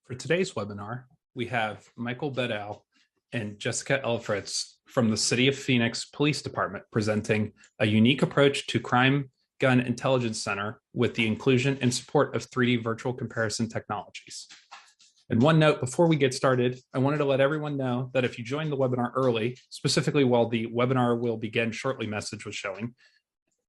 For today's webinar, we have Michael Bedell and Jessica Elfritz from the City of Phoenix Police Department presenting a unique approach to Crime Gun Intelligence Center with the inclusion and support of 3D virtual comparison technologies. And one note before we get started, I wanted to let everyone know that if you joined the webinar early, specifically while the webinar will begin shortly message was showing,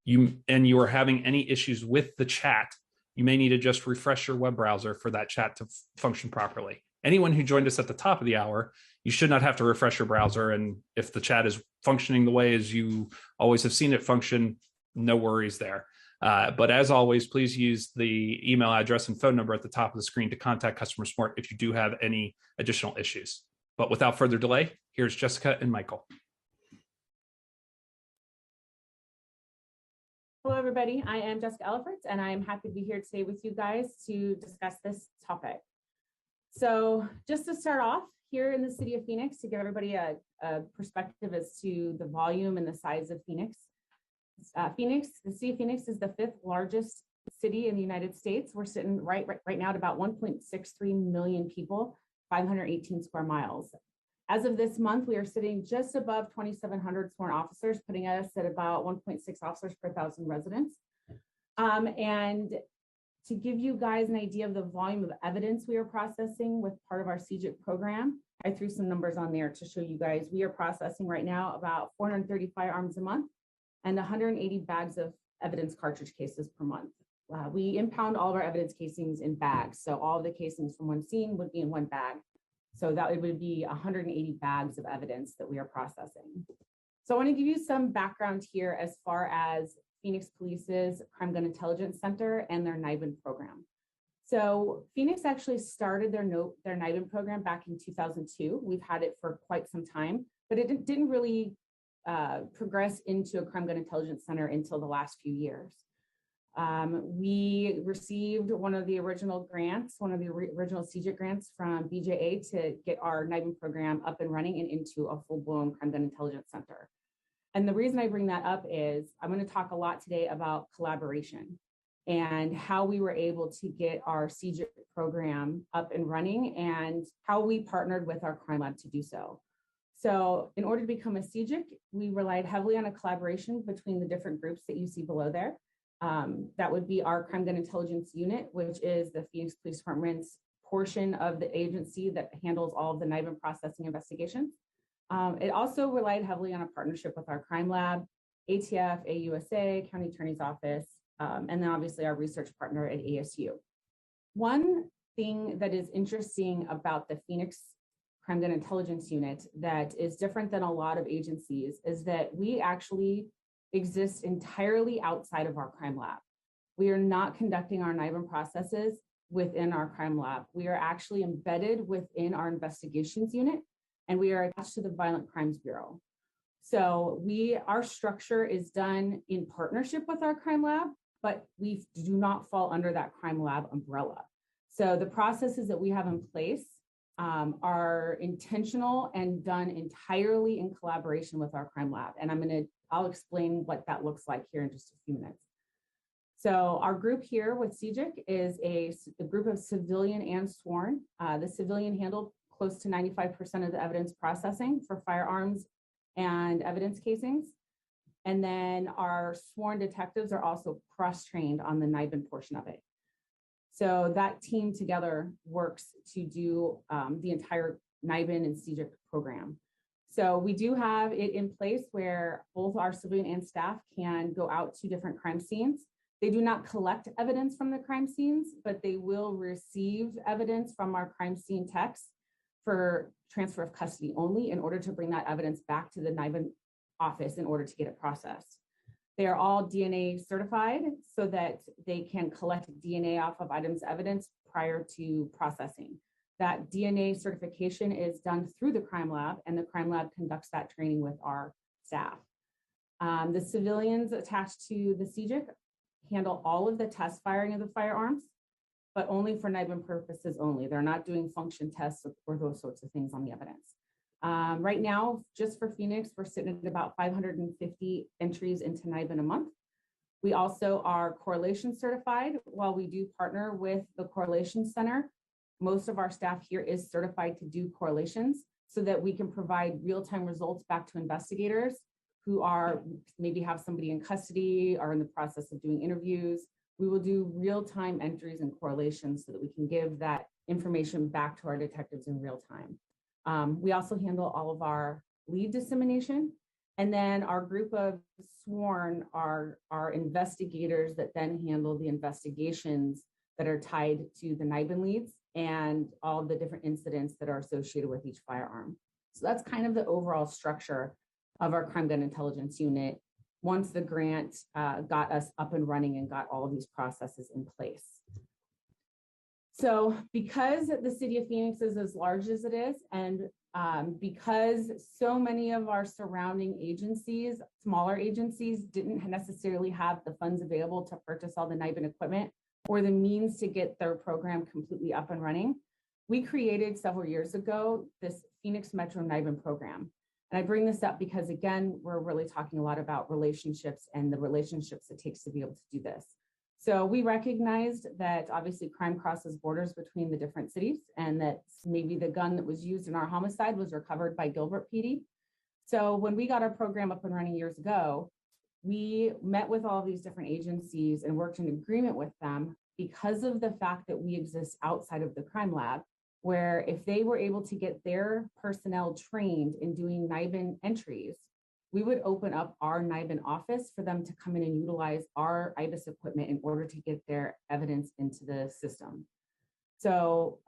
you are having any issues with the chat, you may need to just refresh your web browser for that chat to function properly. Anyone who joined us at the top of the hour, you should not have to refresh your browser. And if the chat is functioning the way as you always have seen it function, no worries there. But as always, please use the email address and phone number at the top of the screen to contact customer support if you do have any additional issues. But without further delay, here's Jessica and Michael. Hello, everybody. I am Jessica Elfritz, and I am happy to be here today with you guys to discuss this topic. So just to start off, here in the city of Phoenix, to give everybody a perspective as to the volume and the size of Phoenix. The city of Phoenix is the 5th largest city in the United States. We're sitting right now at about 1.63 million people, 518 square miles. As of this month, we are sitting just above 2,700 sworn officers, putting us at about 1.6 officers per 1,000 residents. And to give you guys an idea of the volume of evidence we are processing with part of our CJIC program, I threw some numbers on there to show you guys. We are processing right now about 430 firearms a month and 180 bags of evidence cartridge cases per month. We impound all of our evidence casings in bags. So all of the casings from one scene would be in one bag. So that it would be 180 bags of evidence that we are processing. So I want to give you some background here as far as Phoenix Police's Crime Gun Intelligence Center and their NIBIN program. So Phoenix actually started their NIBIN program back in 2002. We've had it for quite some time, but it didn't really progress into a Crime Gun Intelligence Center until the last few years. We received one of the original grants, one of the original CJIC grants from BJA to get our NIBIN program up and running and into a full-blown Crime Gun Intelligence Center. And the reason I bring that up is I'm going to talk a lot today about collaboration and how we were able to get our CJIC program up and running and how we partnered with our crime lab to do so. So in order to become a CJIC, we relied heavily on a collaboration between the different groups that you see below there. That would be our Crime Gun Intelligence Unit, which is the Phoenix Police Department's portion of the agency that handles all of the NIBIN processing investigations. It also relied heavily on a partnership with our crime lab, ATF, AUSA, County Attorney's Office, and then obviously our research partner at ASU. One thing that is interesting about the Phoenix Crime Gun Intelligence Unit that is different than a lot of agencies is that we actually exist entirely outside of our crime lab. We are not conducting our NIBIN processes within our crime lab. We are actually embedded within our investigations unit, and we are attached to the Violent Crimes Bureau. So our structure is done in partnership with our crime lab, but we do not fall under that crime lab umbrella. So the processes that we have in place are intentional and done entirely in collaboration with our crime lab. And I'll explain what that looks like here in just a few minutes. So our group here with CJIC is a group of civilian and sworn. The civilian handled close to 95% of the evidence processing for firearms and evidence casings. And then our sworn detectives are also cross-trained on the NIBIN portion of it. So that team together works to do the entire NIBIN and CJIC program. So we do have it in place where both our civilian and staff can go out to different crime scenes. They do not collect evidence from the crime scenes, but they will receive evidence from our crime scene techs for transfer of custody only in order to bring that evidence back to the NIBIN office in order to get it processed. They are all DNA certified so that they can collect DNA off of items of evidence prior to processing. That DNA certification is done through the crime lab, and the crime lab conducts that training with our staff. The civilians attached to the CJIC handle all of the test firing of the firearms, but only for NIBIN purposes only. They're not doing function tests or those sorts of things on the evidence. Right now, just for Phoenix, we're sitting at about 550 entries into NIBIN a month. We also are correlation certified. While we do partner with the Correlation Center, most of our staff here is certified to do correlations so that we can provide real-time results back to investigators who are maybe have somebody in custody or in the process of doing interviews. We will do real-time entries and correlations so that we can give that information back to our detectives in real time. We also handle all of our lead dissemination. And then our group of sworn are investigators that then handle the investigations that are tied to the NIBIN leads and all the different incidents that are associated with each firearm. So that's kind of the overall structure of our crime gun intelligence unit once the grant got us up and running and got all of these processes in place. So because the city of Phoenix is as large as it is, and because so many of our surrounding agencies, smaller agencies, didn't necessarily have the funds available to purchase all the NIBIN equipment or the means to get their program completely up and running, we created several years ago this Phoenix Metro NIBIN program. And I bring this up because, again, we're really talking a lot about relationships and the relationships it takes to be able to do this. So we recognized that obviously crime crosses borders between the different cities and that maybe the gun that was used in our homicide was recovered by Gilbert PD. So when we got our program up and running years ago, we met with all these different agencies and worked in agreement with them because of the fact that we exist outside of the crime lab, where if they were able to get their personnel trained in doing NIBIN entries, we would open up our NIBIN office for them to come in and utilize our IBIS equipment in order to get their evidence into the system. So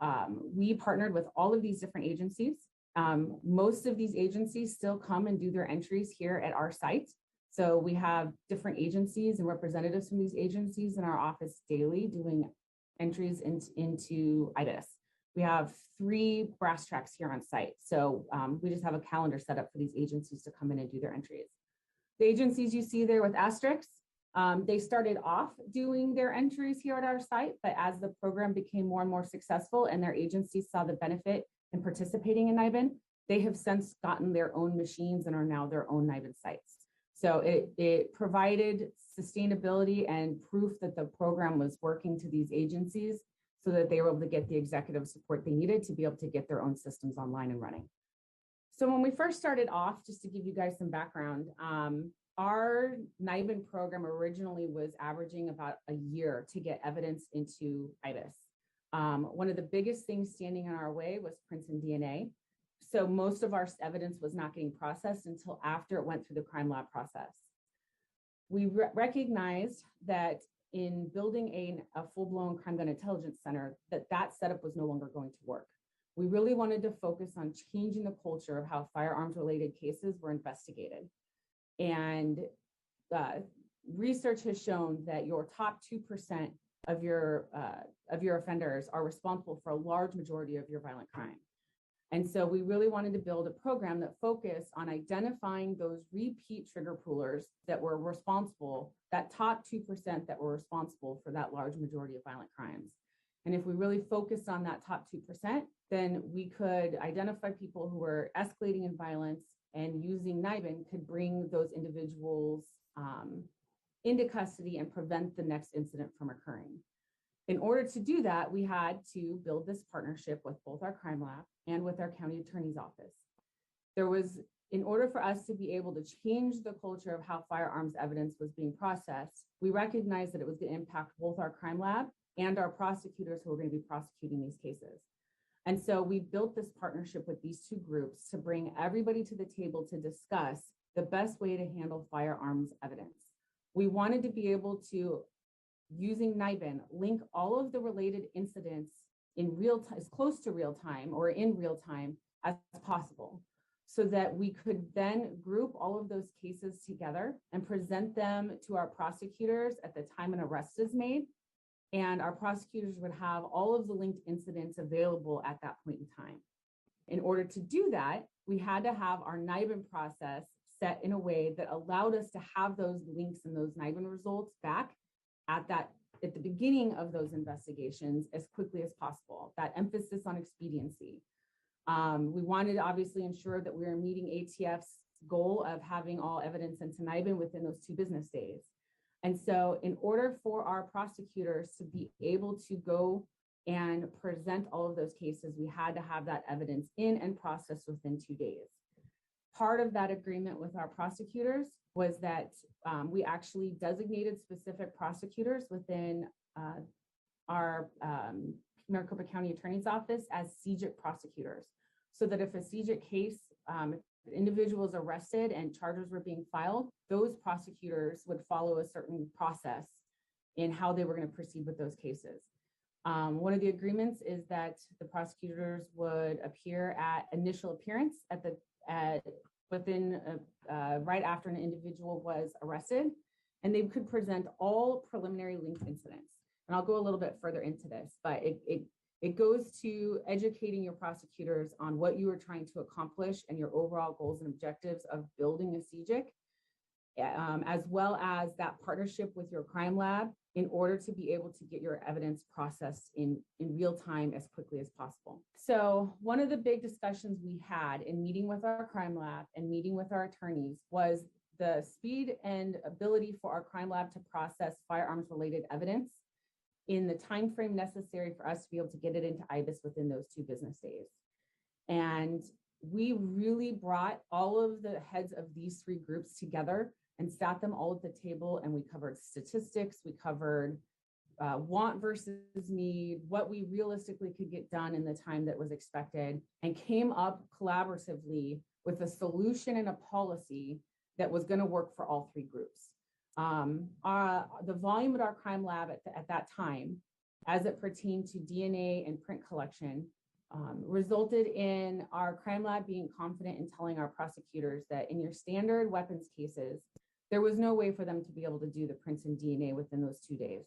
we partnered with all of these different agencies. Most of these agencies still come and do their entries here at our site. So we have different agencies and representatives from these agencies in our office daily doing entries into IBIS. We have 3 brass tracks here on site. So we just have a calendar set up for these agencies to come in and do their entries. The agencies you see there with asterisks, they started off doing their entries here at our site, but as the program became more and more successful and their agencies saw the benefit in participating in NIBIN, they have since gotten their own machines and are now their own NIBIN sites. So it provided sustainability and proof that the program was working to these agencies so that they were able to get the executive support they needed to be able to get their own systems online and running. So when we first started off, just to give you guys some background, our NIBIN program originally was averaging about a year to get evidence into IBIS. One of the biggest things standing in our way was prints and DNA. So most of our evidence was not getting processed until after it went through the crime lab process. We recognized that in building a full-blown crime gun intelligence center, that setup was no longer going to work. We really wanted to focus on changing the culture of how firearms-related cases were investigated. And research has shown that your top 2% of your offenders are responsible for a large majority of your violent crime. And so we really wanted to build a program that focused on identifying those repeat trigger pullers that were responsible, that top 2% that were responsible for that large majority of violent crimes. And if we really focused on that top 2%, then we could identify people who were escalating in violence and using NIBIN could bring those individuals into custody and prevent the next incident from occurring. In order to do that, we had to build this partnership with both our crime lab and with our county attorney's office. In order for us to be able to change the culture of how firearms evidence was being processed, we recognized that it was going to impact both our crime lab and our prosecutors who were going to be prosecuting these cases. And so we built this partnership with these 2 groups to bring everybody to the table to discuss the best way to handle firearms evidence. We wanted to be able to, using NIBIN, link all of the related incidents in real time, as close to real time or in real time as possible, so that we could then group all of those cases together and present them to our prosecutors at the time an arrest is made. And our prosecutors would have all of the linked incidents available at that point in time. In order to do that, we had to have our NIBIN process set in a way that allowed us to have those links and those NIBIN results back at the beginning of those investigations as quickly as possible, that emphasis on expediency. We wanted to obviously ensure that we were meeting ATF's goal of having all evidence into NIBIN within those 2 business days. And so in order for our prosecutors to be able to go and present all of those cases, we had to have that evidence in and processed within 2 days. Part of that agreement with our prosecutors was that we actually designated specific prosecutors within our Maricopa County Attorney's Office as CJIC prosecutors, so that if a CJIC case, if individuals arrested and charges were being filed, those prosecutors would follow a certain process in how they were going to proceed with those cases. One of the agreements is that the prosecutors would appear at initial appearance right after an individual was arrested, and they could present all preliminary linked incidents. And I'll go a little bit further into this, but it goes to educating your prosecutors on what you are trying to accomplish and your overall goals and objectives of building a CJIC, as well as that partnership with your crime lab in order to be able to get your evidence processed in real time as quickly as possible. So one of the big discussions we had in meeting with our crime lab and meeting with our attorneys was the speed and ability for our crime lab to process firearms related evidence in the time frame necessary for us to be able to get it into IBIS within those 2 business days. And we really brought all of the heads of these 3 groups together and sat them all at the table, and we covered statistics, we covered want versus need, what we realistically could get done in the time that was expected, and came up collaboratively with a solution and a policy that was going to work for all 3 groups. The volume at our crime lab at that time, as it pertained to DNA and print collection, resulted in our crime lab being confident in telling our prosecutors that in your standard weapons cases, there was no way for them to be able to do the prints and DNA within those 2 days.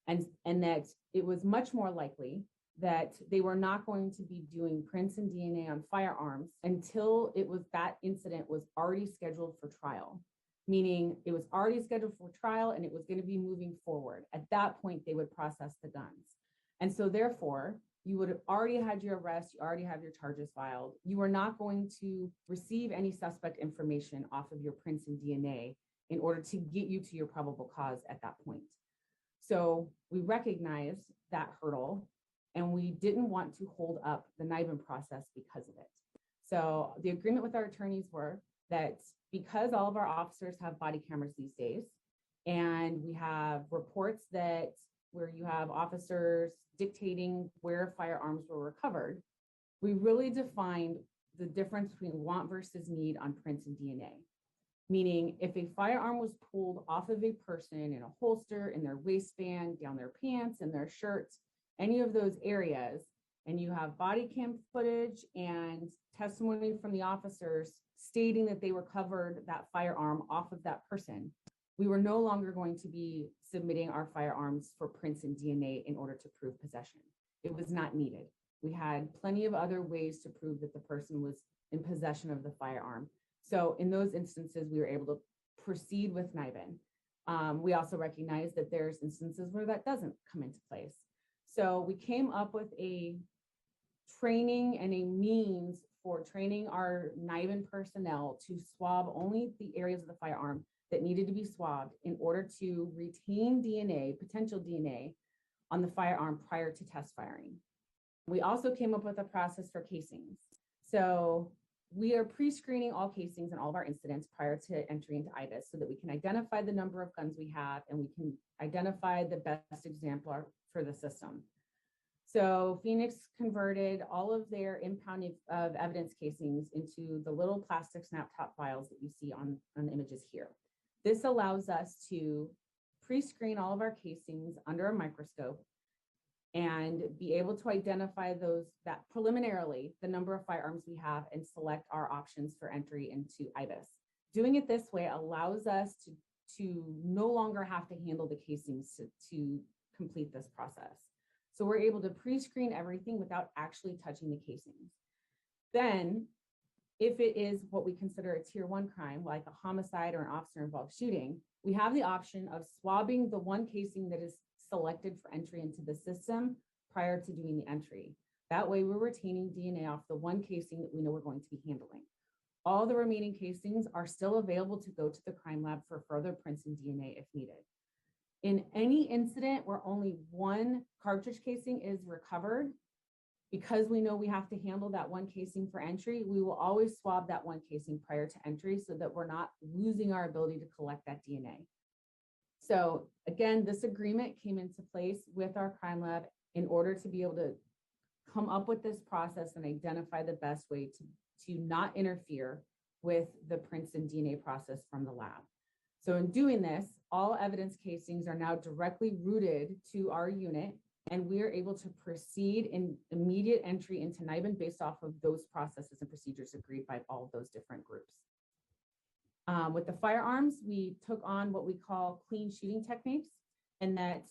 And that it was much more likely that they were not going to be doing prints and DNA on firearms until that incident was already scheduled for trial. Meaning it was already scheduled for trial and it was going to be moving forward. At that point, they would process the guns. And so therefore, you would have already had your arrest, you already have your charges filed. You are not going to receive any suspect information off of your prints and DNA in order to get you to your probable cause at that point. So we recognized that hurdle, and we didn't want to hold up the NIBIN process because of it. So the agreement with our attorneys were that because all of our officers have body cameras these days, and we have reports where you have officers dictating where firearms were recovered, we really defined the difference between want versus need on prints and DNA. Meaning if a firearm was pulled off of a person in a holster, in their waistband, down their pants, in their shirts, any of those areas, and you have body cam footage and testimony from the officers stating that they recovered that firearm off of that person, we were no longer going to be submitting our firearms for prints and DNA in order to prove possession. It was not needed. We had plenty of other ways to prove that the person was in possession of the firearm. So in those instances, we were able to proceed with NIBIN. We also recognize that there's instances where that doesn't come into place. So we came up with a training and a means for training our NIBIN personnel to swab only the areas of the firearm that needed to be swabbed in order to retain DNA, potential DNA, on the firearm prior to test firing. We also came up with a process for casings. So we are pre-screening all casings in all of our incidents prior to entry into IBIS so that we can identify the number of guns we have and we can identify the best exemplar for the system. So Phoenix converted all of their impound of evidence casings into the little plastic snap top files that you see on the images here. This allows us to pre-screen all of our casings under a microscope and be able to identify that preliminarily the number of firearms we have and select our options for entry into IBIS. Doing it this way allows us to no longer have to handle the casings to complete this process. So we're able to pre-screen everything without actually touching the casings. Then, if it is what we consider a tier 1 crime, like a homicide or an officer-involved shooting, we have the option of swabbing the one casing that is selected for entry into the system prior to doing the entry. That way we're retaining DNA off the one casing that we know we're going to be handling. All the remaining casings are still available to go to the crime lab for further prints and DNA if needed. In any incident where only one cartridge casing is recovered, because we know we have to handle that one casing for entry, we will always swab that one casing prior to entry so that we're not losing our ability to collect that DNA. So again, this agreement came into place with our crime lab in order to be able to come up with this process and identify the best way to not interfere with the prints and DNA process from the lab. So in doing this, all evidence casings are now directly routed to our unit, and we are able to proceed in immediate entry into NIBIN based off of those processes and procedures agreed by all of those different groups. With the firearms, we took on what we call clean shooting techniques, and that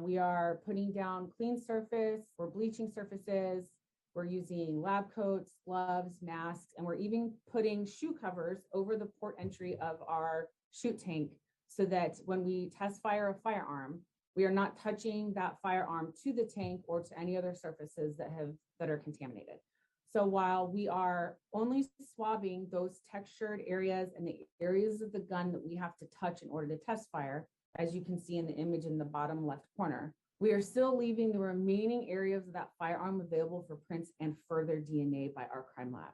we are putting down clean surface, we're bleaching surfaces, we're using lab coats, gloves, masks, and we're even putting shoe covers over the port entry of our shoot tank so that when we test fire a firearm, we are not touching that firearm to the tank or to any other surfaces that are contaminated. So while we are only swabbing those textured areas and the areas of the gun that we have to touch in order to test fire, as you can see in the image in the bottom left corner, we are still leaving the remaining areas of that firearm available for prints and further DNA by our crime lab.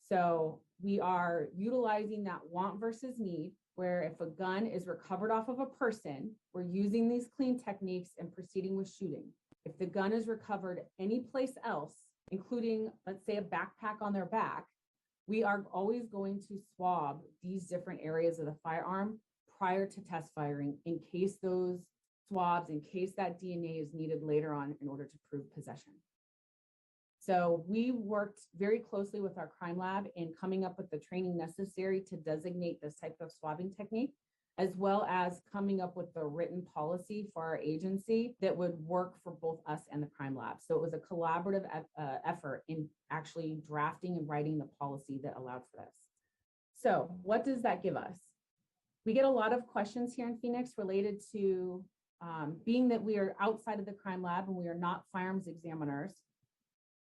So we are utilizing that want versus need, where if a gun is recovered off of a person, we're using these clean techniques and proceeding with shooting. If the gun is recovered any place else, including, let's say, a backpack on their back, we are always going to swab these different areas of the firearm prior to test firing in case those swabs, in case that DNA is needed later on in order to prove possession. So we worked very closely with our crime lab in coming up with the training necessary to designate this type of swabbing technique, as well as coming up with the written policy for our agency that would work for both us and the crime lab. So it was a collaborative effort in actually drafting and writing the policy that allowed for this. So what does that give us? We get a lot of questions here in Phoenix related to being that we are outside of the crime lab and we are not firearms examiners.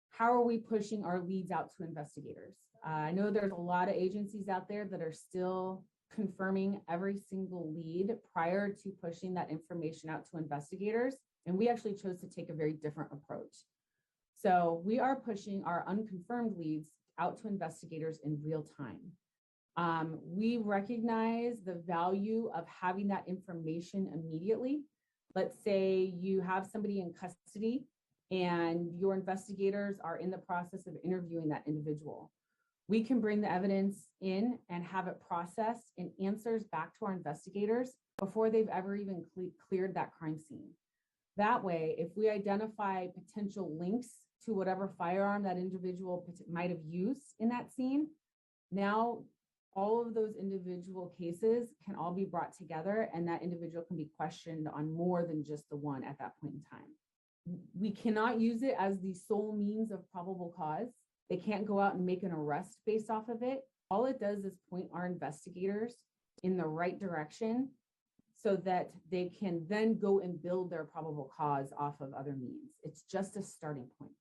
How are we pushing our leads out to investigators? I know there's a lot of agencies out there that are still confirming every single lead prior to pushing that information out to investigators. And we actually chose to take a very different approach. So we are pushing our unconfirmed leads out to investigators in real time. We recognize the value of having that information immediately. Let's say you have somebody in custody and your investigators are in the process of interviewing that individual. We can bring the evidence in and have it processed and answers back to our investigators before they've ever even cleared that crime scene. That way, if we identify potential links to whatever firearm that individual might have used in that scene, now all of those individual cases can all be brought together and that individual can be questioned on more than just the one at that point in time. We cannot use it as the sole means of probable cause. They can't go out and make an arrest based off of it. All it does is point our investigators in the right direction so that they can then go and build their probable cause off of other means. It's just a starting point.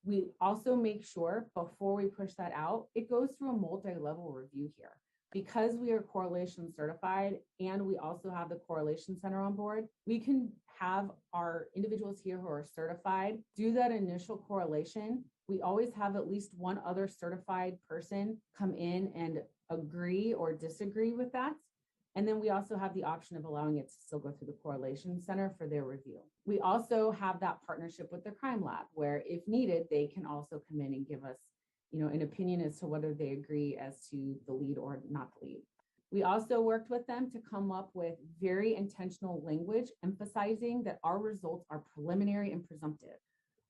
We also make sure before we push that out, it goes through a multi-level review here. Because we are correlation certified and we also have the correlation center on board, we can have our individuals here who are certified do that initial correlation. We always have at least one other certified person come in and agree or disagree with that. And then we also have the option of allowing it to still go through the correlation center for their review. We also have that partnership with the crime lab where if needed, they can also come in and give us an opinion as to whether they agree as to the lead or not the lead. We also worked with them to come up with very intentional language emphasizing that our results are preliminary and presumptive.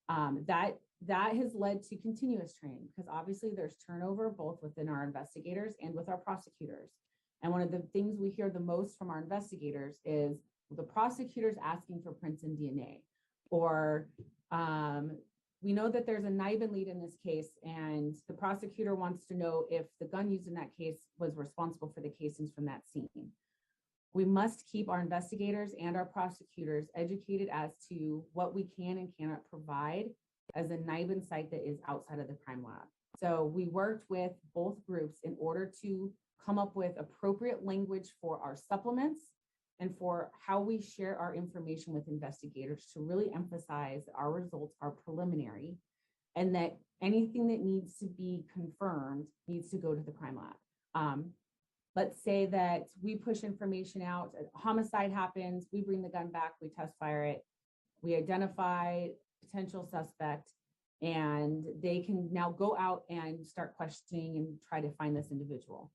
That has led to continuous training because obviously there's turnover both within our investigators and with our prosecutors. And one of the things we hear the most from our investigators is the prosecutors asking for prints and DNA, or we know that there's a NIBIN lead in this case, and the prosecutor wants to know if the gun used in that case was responsible for the casings from that scene. We must keep our investigators and our prosecutors educated as to what we can and cannot provide as a NIBIN site that is outside of the crime lab. So we worked with both groups in order to come up with appropriate language for our supplements and for how we share our information with investigators to really emphasize our results are preliminary and that anything that needs to be confirmed needs to go to the crime lab. Let's say that we push information out, a homicide happens, we bring the gun back, we test fire it, we identify potential suspect, and they can now go out and start questioning and try to find this individual.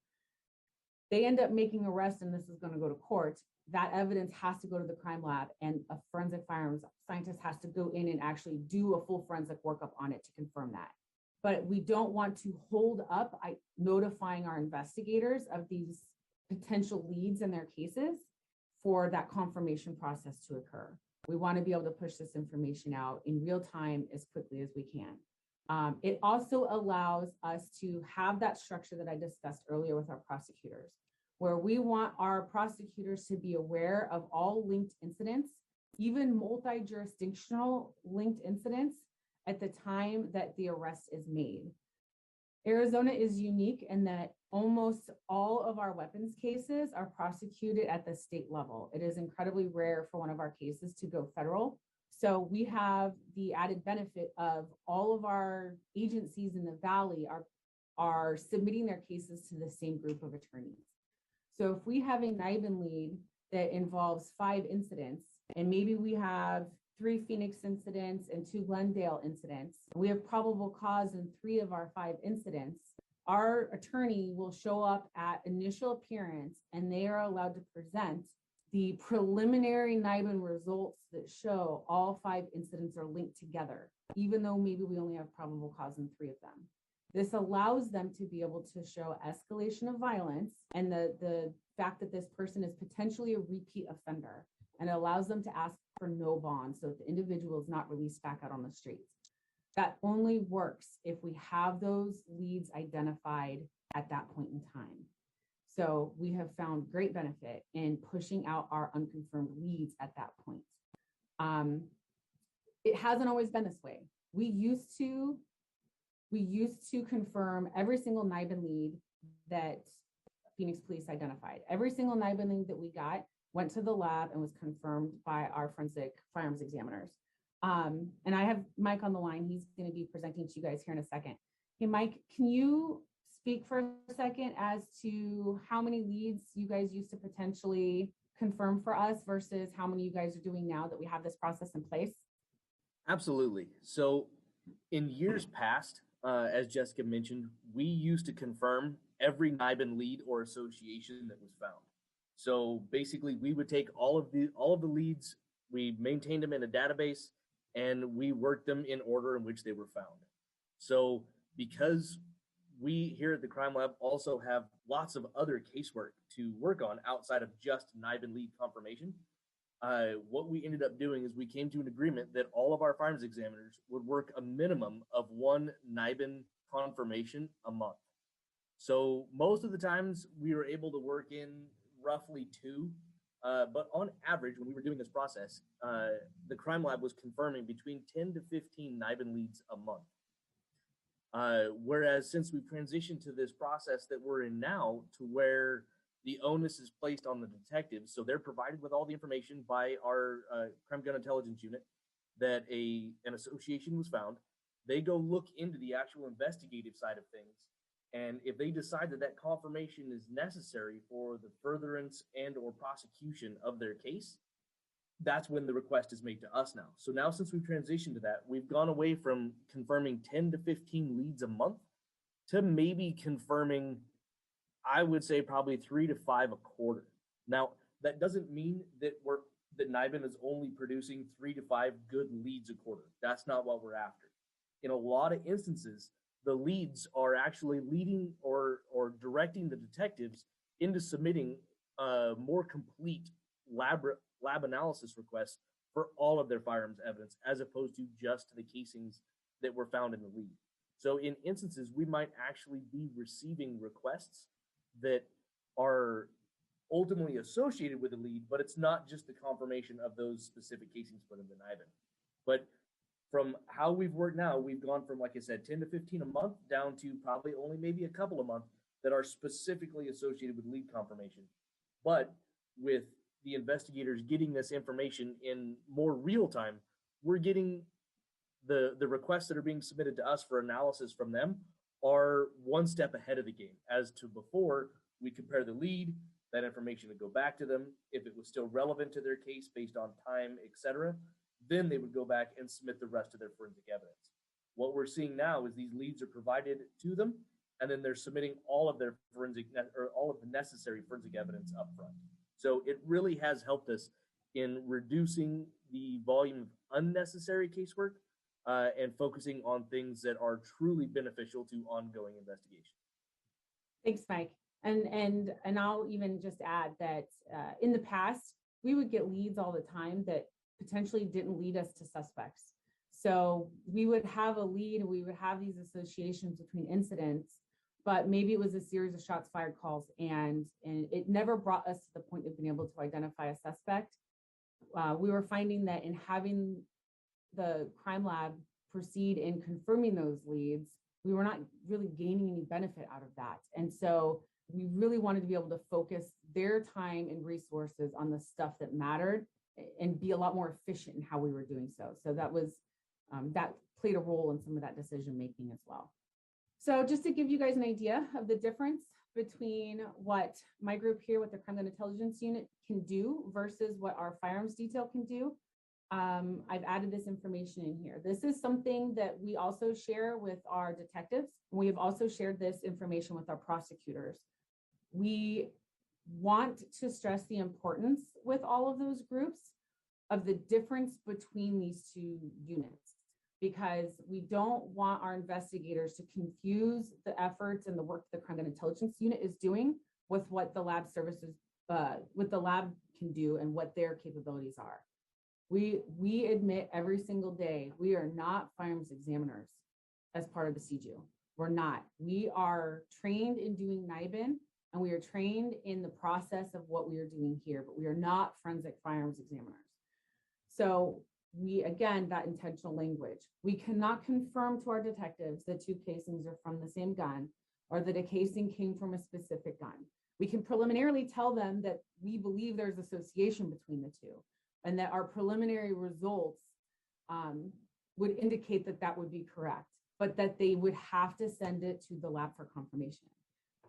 They end up making arrest, and this is going to go to court. That evidence has to go to the crime lab, and a forensic firearms scientist has to go in and actually do a full forensic workup on it to confirm that. But we don't want to hold up notifying our investigators of these potential leads in their cases for that confirmation process to occur. We want to be able to push this information out in real time as quickly as we can. It also allows us to have that structure that I discussed earlier with our prosecutors, where we want our prosecutors to be aware of all linked incidents, even multi-jurisdictional linked incidents, at the time that the arrest is made. Arizona is unique in that almost all of our weapons cases are prosecuted at the state level. It is incredibly rare for one of our cases to go federal. So we have the added benefit of all of our agencies in the Valley are submitting their cases to the same group of attorneys. So if we have a NIBIN lead that involves 5 incidents, and maybe we have 3 Phoenix incidents and 2 Glendale incidents, we have probable cause in 3 of our 5 incidents, our attorney will show up at initial appearance and they are allowed to present the preliminary NIBIN results that show all 5 incidents are linked together, even though maybe we only have probable cause in 3 of them. This allows them to be able to show escalation of violence and the fact that this person is potentially a repeat offender, and it allows them to ask for no bond so that the individual is not released back out on the streets. That only works if we have those leads identified at that point in time. So we have found great benefit in pushing out our unconfirmed leads at that point. It hasn't always been this way. We used to confirm every single NIBIN lead that Phoenix police identified. Every single NIBIN lead that we got went to the lab and was confirmed by our forensic firearms examiners. And I have Mike on the line. He's going to be presenting to you guys here in a second. Hey, Mike, can you speak for a second as to how many leads you guys used to potentially confirm for us versus how many you guys are doing now that we have this process in place? Absolutely. So in years past, as Jessica mentioned, we used to confirm every NIBIN lead or association that was found. So basically, we would take all of the leads, we maintained them in a database, and we worked them in order in which they were found. So because we here at the Crime Lab also have lots of other casework to work on outside of just NIBIN lead confirmation, what we ended up doing is we came to an agreement that all of our firearms examiners would work a minimum of 1 NIBIN confirmation a month. So most of the times we were able to work in roughly 2, but on average, when we were doing this process, the Crime Lab was confirming between 10 to 15 NIBIN leads a month. Whereas since we've transitioned to this process that we're in now, to where the onus is placed on the detectives, so they're provided with all the information by our crime gun intelligence unit that an association was found. They go look into the actual investigative side of things, and if they decide that confirmation is necessary for the furtherance and or prosecution of their case, that's when the request is made to us now. So now, since we've transitioned to that, we've gone away from confirming 10 to 15 leads a month to maybe confirming, I would say, probably 3 to 5 a quarter. Now, that doesn't mean that NIBIN is only producing 3 to 5 good leads a quarter. That's not what we're after. In a lot of instances, the leads are actually leading or directing the detectives into submitting more complete lab analysis requests for all of their firearms evidence, as opposed to just the casings that were found in the lead. So in instances, we might actually be receiving requests that are ultimately associated with the lead, but it's not just the confirmation of those specific casings put in the NIBIN. But from how we've worked now, we've gone from, like I said, 10 to 15 a month down to probably only maybe a couple a month that are specifically associated with lead confirmation. But with the investigators getting this information in more real time, we're getting the requests that are being submitted to us for analysis from them are one step ahead of the game. As to before, we compare the lead, that information would go back to them. If it was still relevant to their case based on time, etc., then they would go back and submit the rest of their forensic evidence. What we're seeing now is these leads are provided to them, and then they're submitting all of their all of the necessary forensic evidence up front. So it really has helped us in reducing the volume of unnecessary casework and focusing on things that are truly beneficial to ongoing investigation. Thanks, Mike. And I'll even just add that in the past, we would get leads all the time that potentially didn't lead us to suspects. So we would have a lead and we would have these associations between incidents, but maybe it was a series of shots fired calls and it never brought us to the point of being able to identify a suspect. We were finding that in having the crime lab proceed in confirming those leads, we were not really gaining any benefit out of that. And so we really wanted to be able to focus their time and resources on the stuff that mattered and be a lot more efficient in how we were doing so. So that was, that played a role in some of that decision making as well. So just to give you guys an idea of the difference between what my group here with the Crime Gun Intelligence Unit can do versus what our firearms detail can do, I've added this information in here. This is something that we also share with our detectives. We have also shared this information with our prosecutors. We want to stress the importance with all of those groups of the difference between these two units, because we don't want our investigators to confuse the efforts and the work the Crime Gun Intelligence Unit is doing with what the lab services, what the lab can do and what their capabilities are. We admit every single day, we are not firearms examiners as part of the CJU. We're not. We are trained in doing NIBIN and we are trained in the process of what we are doing here, but we are not forensic firearms examiners. So we, again, that intentional language, we cannot confirm to our detectives that two casings are from the same gun or that a casing came from a specific gun. We can preliminarily tell them that we believe there's association between the two and that our preliminary results would indicate that that would be correct, but that they would have to send it to the lab for confirmation.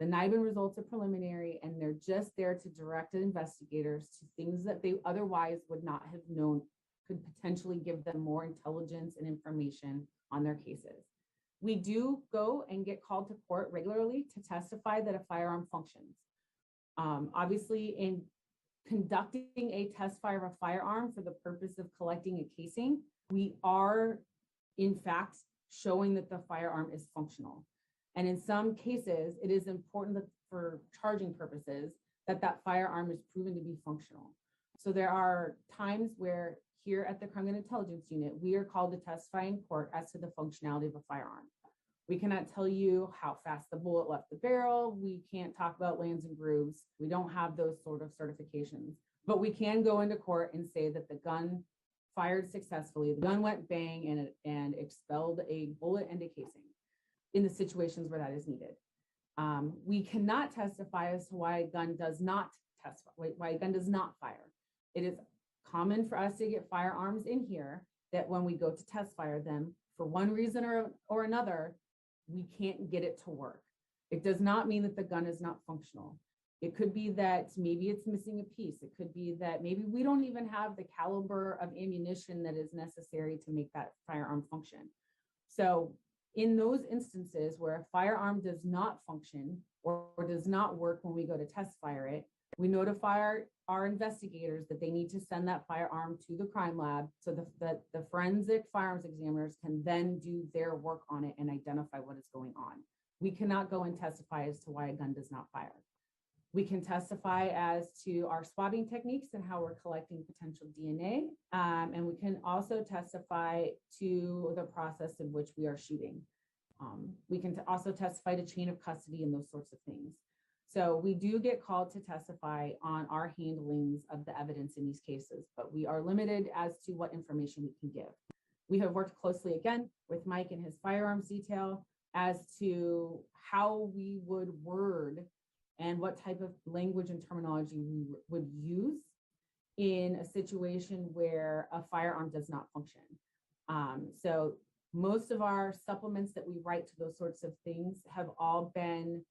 The NIBIN results are preliminary and they're just there to direct investigators to things that they otherwise would not have known could potentially give them more intelligence and information on their cases. We do go and get called to court regularly to testify that a firearm functions. Obviously, in conducting a test fire of a firearm for the purpose of collecting a casing, we are, in fact, showing that the firearm is functional. And in some cases, it is important that for charging purposes that that firearm is proven to be functional. So there are times where here at the Crime Gun Intelligence Unit, we are called to testify in court as to the functionality of a firearm. We cannot tell you how fast the bullet left the barrel. We can't talk about lands and grooves. We don't have those sort of certifications, but we can go into court and say that the gun fired successfully. The gun went bang and expelled a bullet and a casing in the situations where that is needed. We cannot testify as to why a gun does not why a gun does not fire. It is common for us to get firearms in here that when we go to test fire them, for one reason or another, we can't get it to work. It does not mean that the gun is not functional. It could be that maybe it's missing a piece. It could be that maybe we don't even have the caliber of ammunition that is necessary to make that firearm function. So in those instances where a firearm does not function or does not work when we go to test fire it, we notify our investigators that they need to send that firearm to the crime lab so that the forensic firearms examiners can then do their work on it and identify what is going on. We cannot go and testify as to why a gun does not fire. We can testify as to our swabting techniques and how we're collecting potential DNA. And we can also testify to the process in which we are shooting. We can also testify to chain of custody and those sorts of things. So we do get called to testify on our handlings of the evidence in these cases, but we are limited as to what information we can give. We have worked closely again with Mike and his firearms detail as to how we would word and what type of language and terminology we would use in a situation where a firearm does not function. So most of our supplements that we write to those sorts of things have all been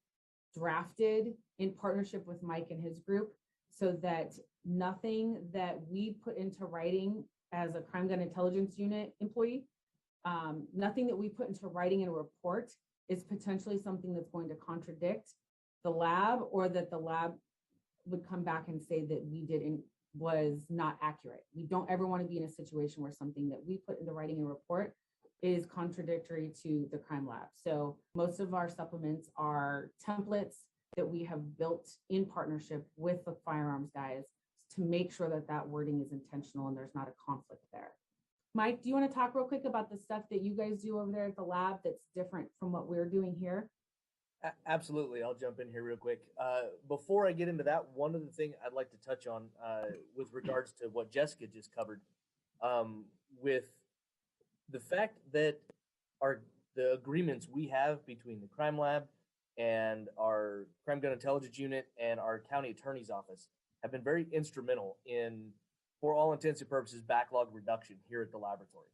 drafted in partnership with Mike and his group, so that nothing that we put into writing as a crime gun intelligence unit employee, nothing that we put into writing in a report is potentially something that's going to contradict the lab, or that the lab would come back and say that we didn't, was not accurate. We don't ever want to be in a situation where something that we put into writing in a report is contradictory to the crime lab. So most of our supplements are templates that we have built in partnership with the firearms guys to make sure that that wording is intentional and there's not a conflict there. Mike, do you want to talk real quick about the stuff that you guys do over there at the lab that's different from what we're doing here? Absolutely. I'll jump in here real quick. Before I get into that, one other thing I'd like to touch on with regards to what Jessica just covered, with the fact that the agreements we have between the crime lab and our crime gun intelligence unit and our county attorney's office have been very instrumental in, for all intents and purposes, backlog reduction here at the laboratory.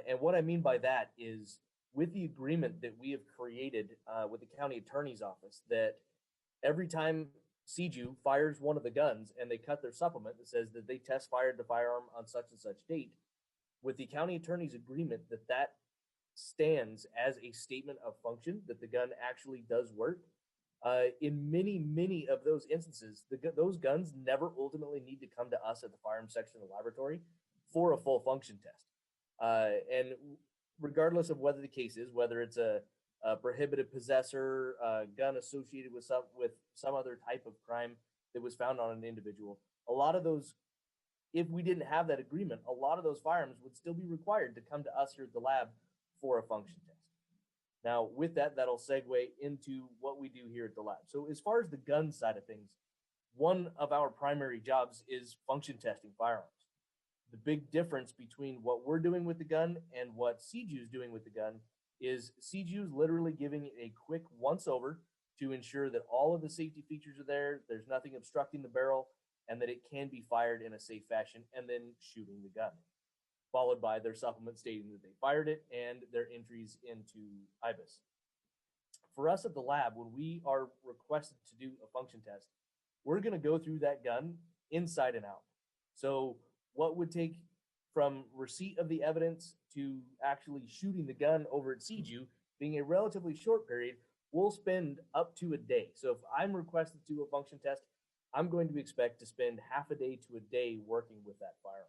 And what I mean by that is, with the agreement that we have created with the county attorney's office, that every time CJU fires one of the guns and they cut their supplement that says that they test fired the firearm on such and such date, with the county attorney's agreement, that stands as a statement of function, that the gun actually does work. In many of those instances, those guns never ultimately need to come to us at the firearms section of the laboratory for a full function test. And regardless of whether the case is, whether it's a prohibited possessor, gun associated with some other type of crime that was found on an individual, a lot of those, if we didn't have that agreement, a lot of those firearms would still be required to come to us here at the lab for a function test. Now, with that, that'll segue into what we do here at the lab. So as far as the gun side of things, one of our primary jobs is function testing firearms. The big difference between what we're doing with the gun and what CJU is doing with the gun is CJU is literally giving it a quick once over to ensure that all of the safety features are there, there's nothing obstructing the barrel, and that it can be fired in a safe fashion, and then shooting the gun, followed by their supplement stating that they fired it and their entries into IBIS. For us at the lab, when we are requested to do a function test, we're going to go through that gun inside and out. So what would take from receipt of the evidence to actually shooting the gun over at CJU being a relatively short period, we'll spend up to a day. So if I'm requested to do a function test, I'm going to expect to spend half a day to a day working with that firearm.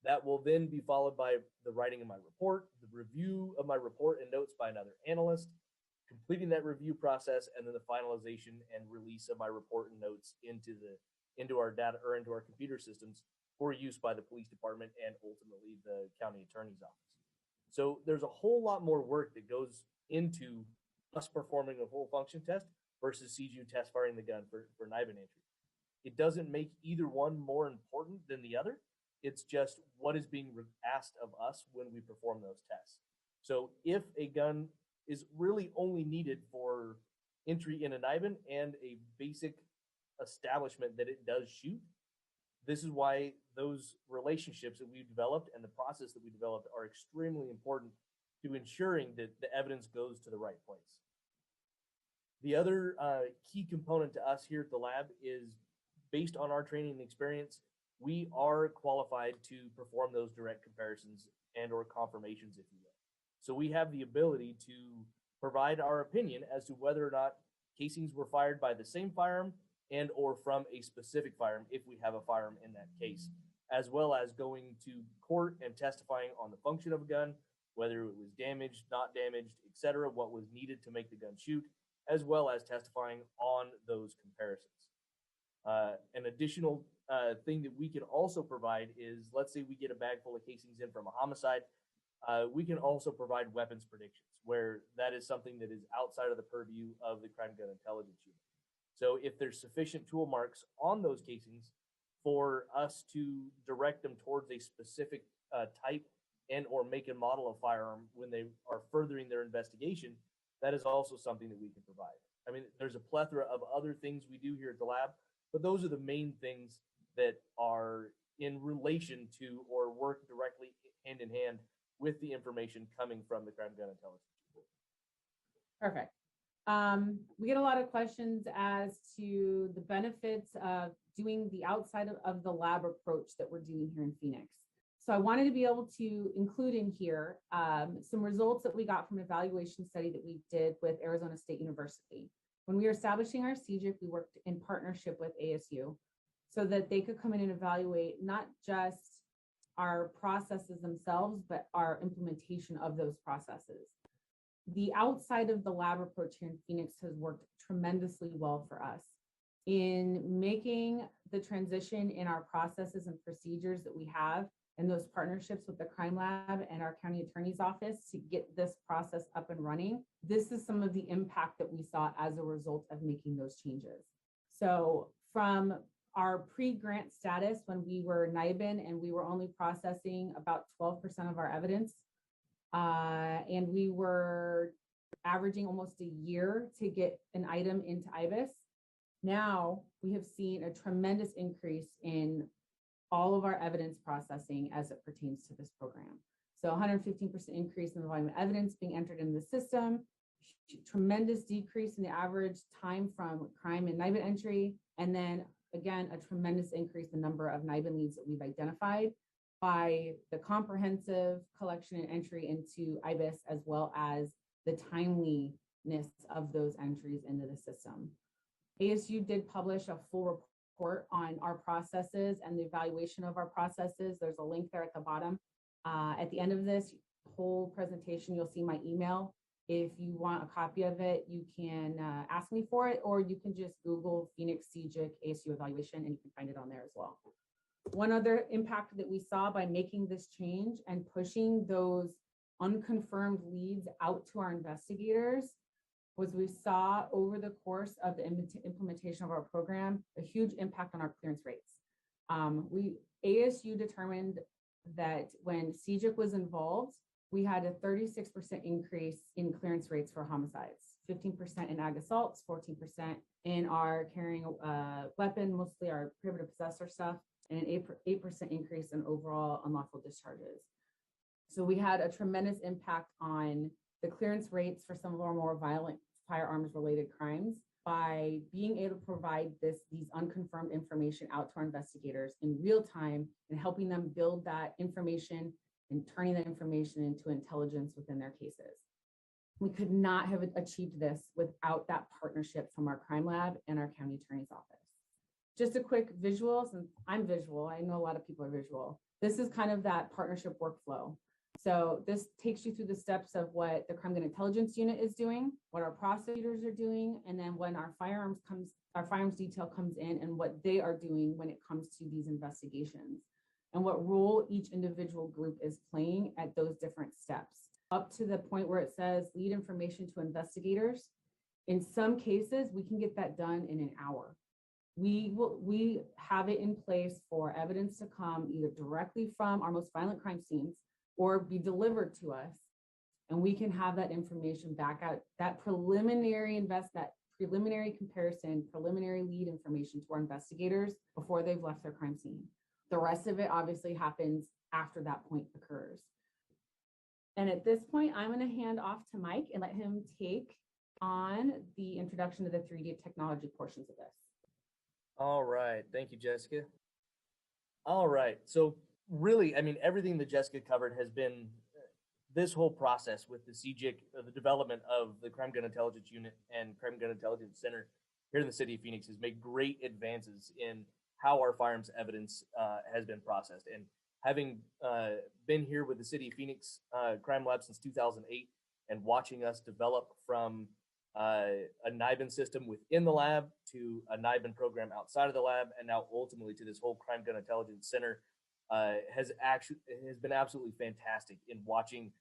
That will then be followed by the writing of my report, the review of my report and notes by another analyst, completing that review process, and then the finalization and release of my report and notes into our data, or into our computer systems for use by the police department and ultimately the county attorney's office. So there's a whole lot more work that goes into us performing a full function test versus CJU test firing the gun for NIBIN entry. It doesn't make either one more important than the other. It's just what is being asked of us when we perform those tests. So if a gun is really only needed for entry in a NIBIN and a basic establishment that it does shoot, this is why those relationships that we've developed and the process that we developed are extremely important to ensuring that the evidence goes to the right place. The other key component to us here at the lab is, based on our training and experience, we are qualified to perform those direct comparisons and or confirmations, if you will. So we have the ability to provide our opinion as to whether or not casings were fired by the same firearm and or from a specific firearm, if we have a firearm in that case, as well as going to court and testifying on the function of a gun, whether it was damaged, not damaged, etc., what was needed to make the gun shoot, as well as testifying on those comparisons. An additional thing that we can also provide is, let's say we get a bag full of casings in from a homicide, we can also provide weapons predictions, where that is something that is outside of the purview of the crime gun intelligence unit. So if there's sufficient tool marks on those casings for us to direct them towards a specific type and or make and model of firearm when they are furthering their investigation, that is also something that we can provide. I mean, there's a plethora of other things we do here at the lab, but those are the main things that are in relation to or work directly hand in hand with the information coming from the crime gun intelligence. Perfect. We get a lot of questions as to the benefits of doing the outside of the lab approach that we're doing here in Phoenix. So I wanted to be able to include in here some results that we got from an evaluation study that we did with Arizona State University. When we were establishing our CJIC, we worked in partnership with ASU so that they could come in and evaluate not just our processes themselves, but our implementation of those processes. The outside of the lab approach here in Phoenix has worked tremendously well for us in making the transition in our processes and procedures that we have and those partnerships with the crime lab and our county attorney's office to get this process up and running. This is some of the impact that we saw as a result of making those changes. So from our pre-grant status, when we were NIBIN and we were only processing about 12% of our evidence, and we were averaging almost a year to get an item into IBIS. Now we have seen a tremendous increase in all of our evidence processing as it pertains to this program. So 115% increase in the volume of evidence being entered in the system, tremendous decrease in the average time from crime and NIBIN entry, and then again, a tremendous increase in the number of NIBIN leads that we've identified by the comprehensive collection and entry into IBIS, as well as the timeliness of those entries into the system. ASU did publish a full report on our processes and the evaluation of our processes. There's a link there at the bottom. At the end of this whole presentation, you'll see my email. If you want a copy of it, you can ask me for it, or you can just Google Phoenix CJIC ASU evaluation and you can find it on there as well. One other impact that we saw by making this change and pushing those unconfirmed leads out to our investigators was we saw over the course of the implementation of our program, a huge impact on our clearance rates. ASU determined that when CJIC was involved, we had a 36% increase in clearance rates for homicides, 15% in ag assaults, 14% in our carrying a weapon, mostly our prohibited possessor stuff, and an 8% increase in overall unlawful discharges. So we had a tremendous impact on the clearance rates for some of our more violent firearms related crimes by being able to provide these unconfirmed information out to our investigators in real time and helping them build that information and turning that information into intelligence within their cases. We could not have achieved this without that partnership from our crime lab and our county attorney's office. Just a quick visual, since I'm visual, I know a lot of people are visual. This is kind of that partnership workflow. So this takes you through the steps of what the crime gun intelligence unit is doing, what our prosecutors are doing, and then when our firearms detail comes in and what they are doing when it comes to these investigations, and what role each individual group is playing at those different steps, up to the point where it says lead information to investigators. In some cases, we can get that done in an hour. We have it in place for evidence to come either directly from our most violent crime scenes or be delivered to us, and we can have that information back out, that preliminary comparison, preliminary lead information to our investigators before they've left their crime scene. The rest of it obviously happens after that point occurs. And at this point, I'm going to hand off to Mike and let him take on the introduction to the 3D technology portions of this. All right. Thank you, Jessica. All right. So really, I mean, everything that Jessica covered has been this whole process with the CJIC, the development of the Crime Gun Intelligence Unit and Crime Gun Intelligence Center here in the city of Phoenix has made great advances in how our firearms evidence has been processed. And having been here with the city of Phoenix Crime Lab since 2008 and watching us develop from a NIBIN system within the lab to a NIBIN program outside of the lab, and now ultimately to this whole Crime Gun Intelligence Center, has been absolutely fantastic in watching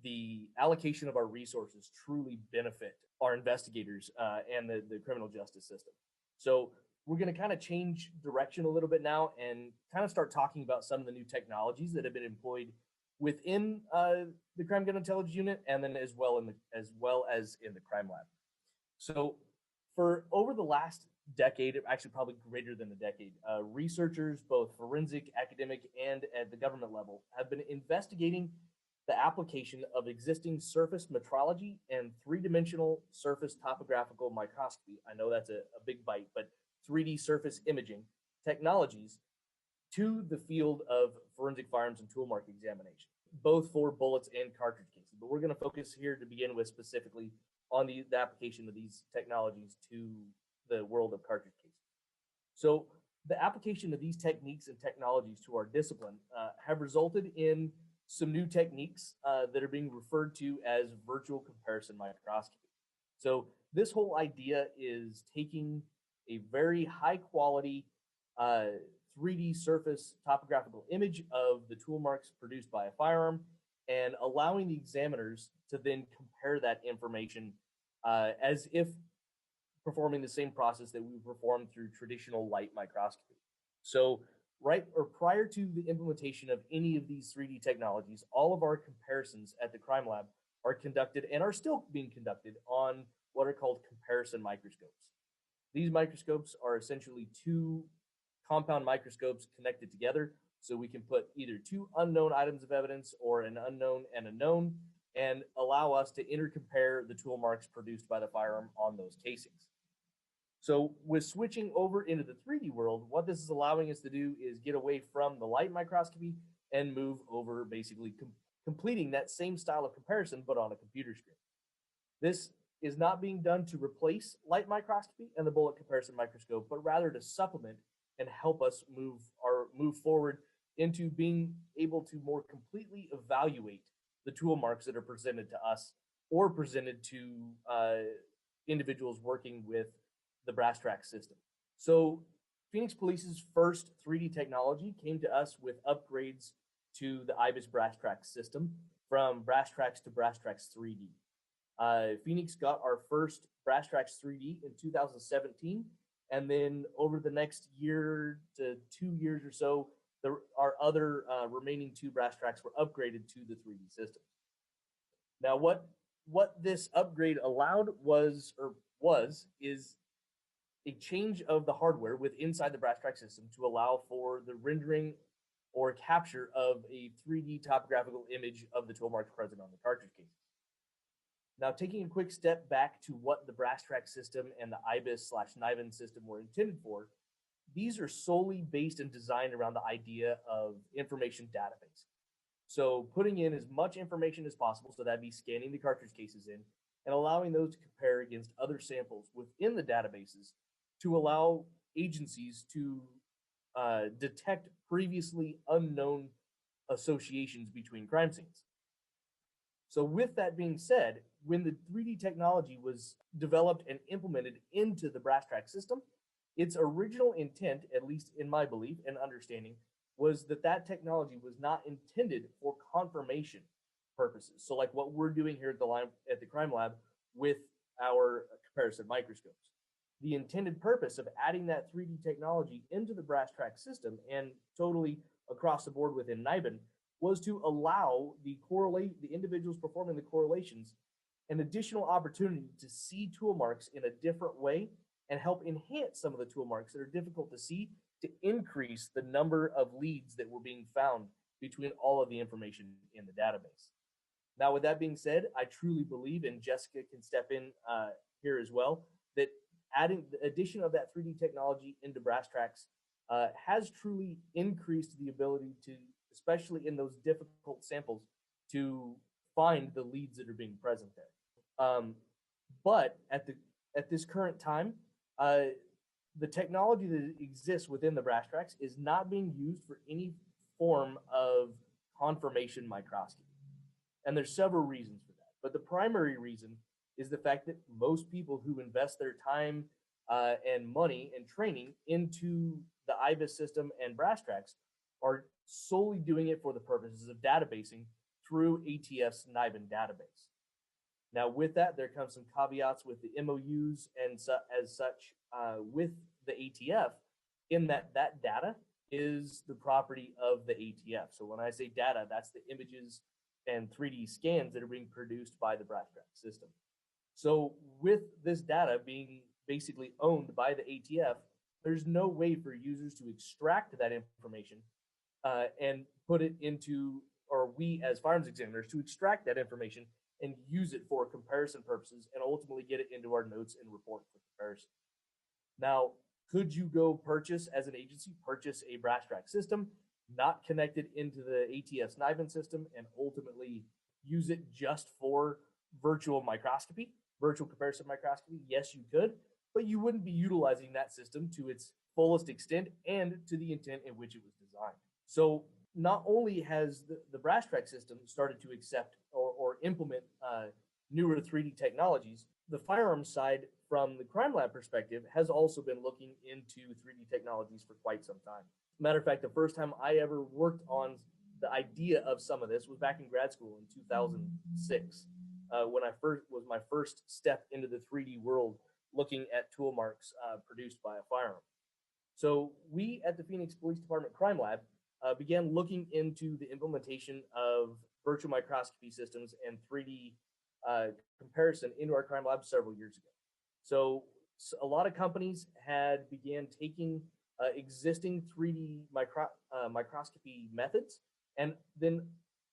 the allocation of our resources truly benefit our investigators and the criminal justice system. So we're going to kind of change direction a little bit now and kind of start talking about some of the new technologies that have been employed within the Crime Gun Intelligence Unit, and then as well as in the crime lab. So for over the last decade, actually probably greater than a decade, researchers, both forensic, academic, and at the government level, have been investigating the application of existing surface metrology and three-dimensional surface topographical microscopy. I know that's a big bite, but 3D surface imaging technologies to the field of forensic firearms and tool mark examination, both for bullets and cartridge cases. But we're going to focus here to begin with specifically on the application of these technologies to the world of cartridge cases. So the application of these techniques and technologies to our discipline have resulted in some new techniques that are being referred to as virtual comparison microscopy. So this whole idea is taking a very high quality 3D surface topographical image of the tool marks produced by a firearm and allowing the examiners to then compare that information as if performing the same process that we perform through traditional light microscopy. So prior to the implementation of any of these 3D technologies, all of our comparisons at the crime lab are conducted and are still being conducted on what are called comparison microscopes. These microscopes are essentially two compound microscopes connected together, so we can put either two unknown items of evidence or an unknown and a known, and allow us to intercompare the tool marks produced by the firearm on those casings. So with switching over into the 3D world, what this is allowing us to do is get away from the light microscopy and move over basically completing that same style of comparison, but on a computer screen. This is not being done to replace light microscopy and the bullet comparison microscope, but rather to supplement and help us move forward into being able to more completely evaluate the tool marks that are presented to us or presented to individuals working with the brass track system. So Phoenix Police's first 3D technology came to us with upgrades to the IBIS brass track system from brass tracks to brass tracks 3D. Phoenix got our first brass tracks 3D in 2017, and then over the next year to 2 years or so, our other remaining two brass tracks were upgraded to the 3D system. Now, what this upgrade allowed is a change of the hardware with inside the brass track system to allow for the rendering or capture of a 3D topographical image of the tool marks present on the cartridge cases. Now, taking a quick step back to what the brass track system and the IBIS/NIBIN system were intended for, these are solely based and designed around the idea of information database. So putting in as much information as possible, so that'd be scanning the cartridge cases in and allowing those to compare against other samples within the databases to allow agencies to detect previously unknown associations between crime scenes. So with that being said, when the 3D technology was developed and implemented into the brass track system, its original intent, at least in my belief and understanding, was that technology was not intended for confirmation purposes. So like what we're doing here at the crime lab with our comparison microscopes. The intended purpose of adding that 3D technology into the brass track system and totally across the board within NIBIN was to allow the individuals performing the correlations an additional opportunity to see tool marks in a different way and help enhance some of the tool marks that are difficult to see to increase the number of leads that were being found between all of the information in the database. Now, with that being said, I truly believe, and Jessica can step in here as well, that adding the addition of that 3D technology into brass tracks has truly increased the ability to, especially in those difficult samples, to find the leads that are being present there. But at this current time, the technology that exists within the brass tracks is not being used for any form of confirmation microscopy. And there's several reasons for that. But the primary reason is the fact that most people who invest their time and money and training into the IBIS system and brass tracks are solely doing it for the purposes of databasing through ATF's NIBIN database. Now, with that, there comes some caveats with the MOUs and as such with the ATF, in that data is the property of the ATF. So when I say data, that's the images and 3D scans that are being produced by the brass track system. So with this data being basically owned by the ATF, there's no way for users to extract that information and put it into, or we as firearms examiners to extract that information and use it for comparison purposes and ultimately get it into our notes and report for comparison. Now, could you go purchase, as an agency, purchase a brass track system, not connected into the ATF's NIBIN system, and ultimately use it just for virtual microscopy, virtual comparison microscopy? Yes, you could, but you wouldn't be utilizing that system to its fullest extent and to the intent in which it was designed. So not only has the brass track system started to accept or implement newer 3D technologies, the firearms side from the crime lab perspective has also been looking into 3D technologies for quite some time. Matter of fact, the first time I ever worked on the idea of some of this was back in grad school in 2006, when was my first step into the 3D world, looking at tool marks produced by a firearm. So we at the Phoenix Police Department Crime Lab began looking into the implementation of virtual microscopy systems and 3D comparison into our crime lab several years ago. So a lot of companies had began taking existing 3D microscopy methods and then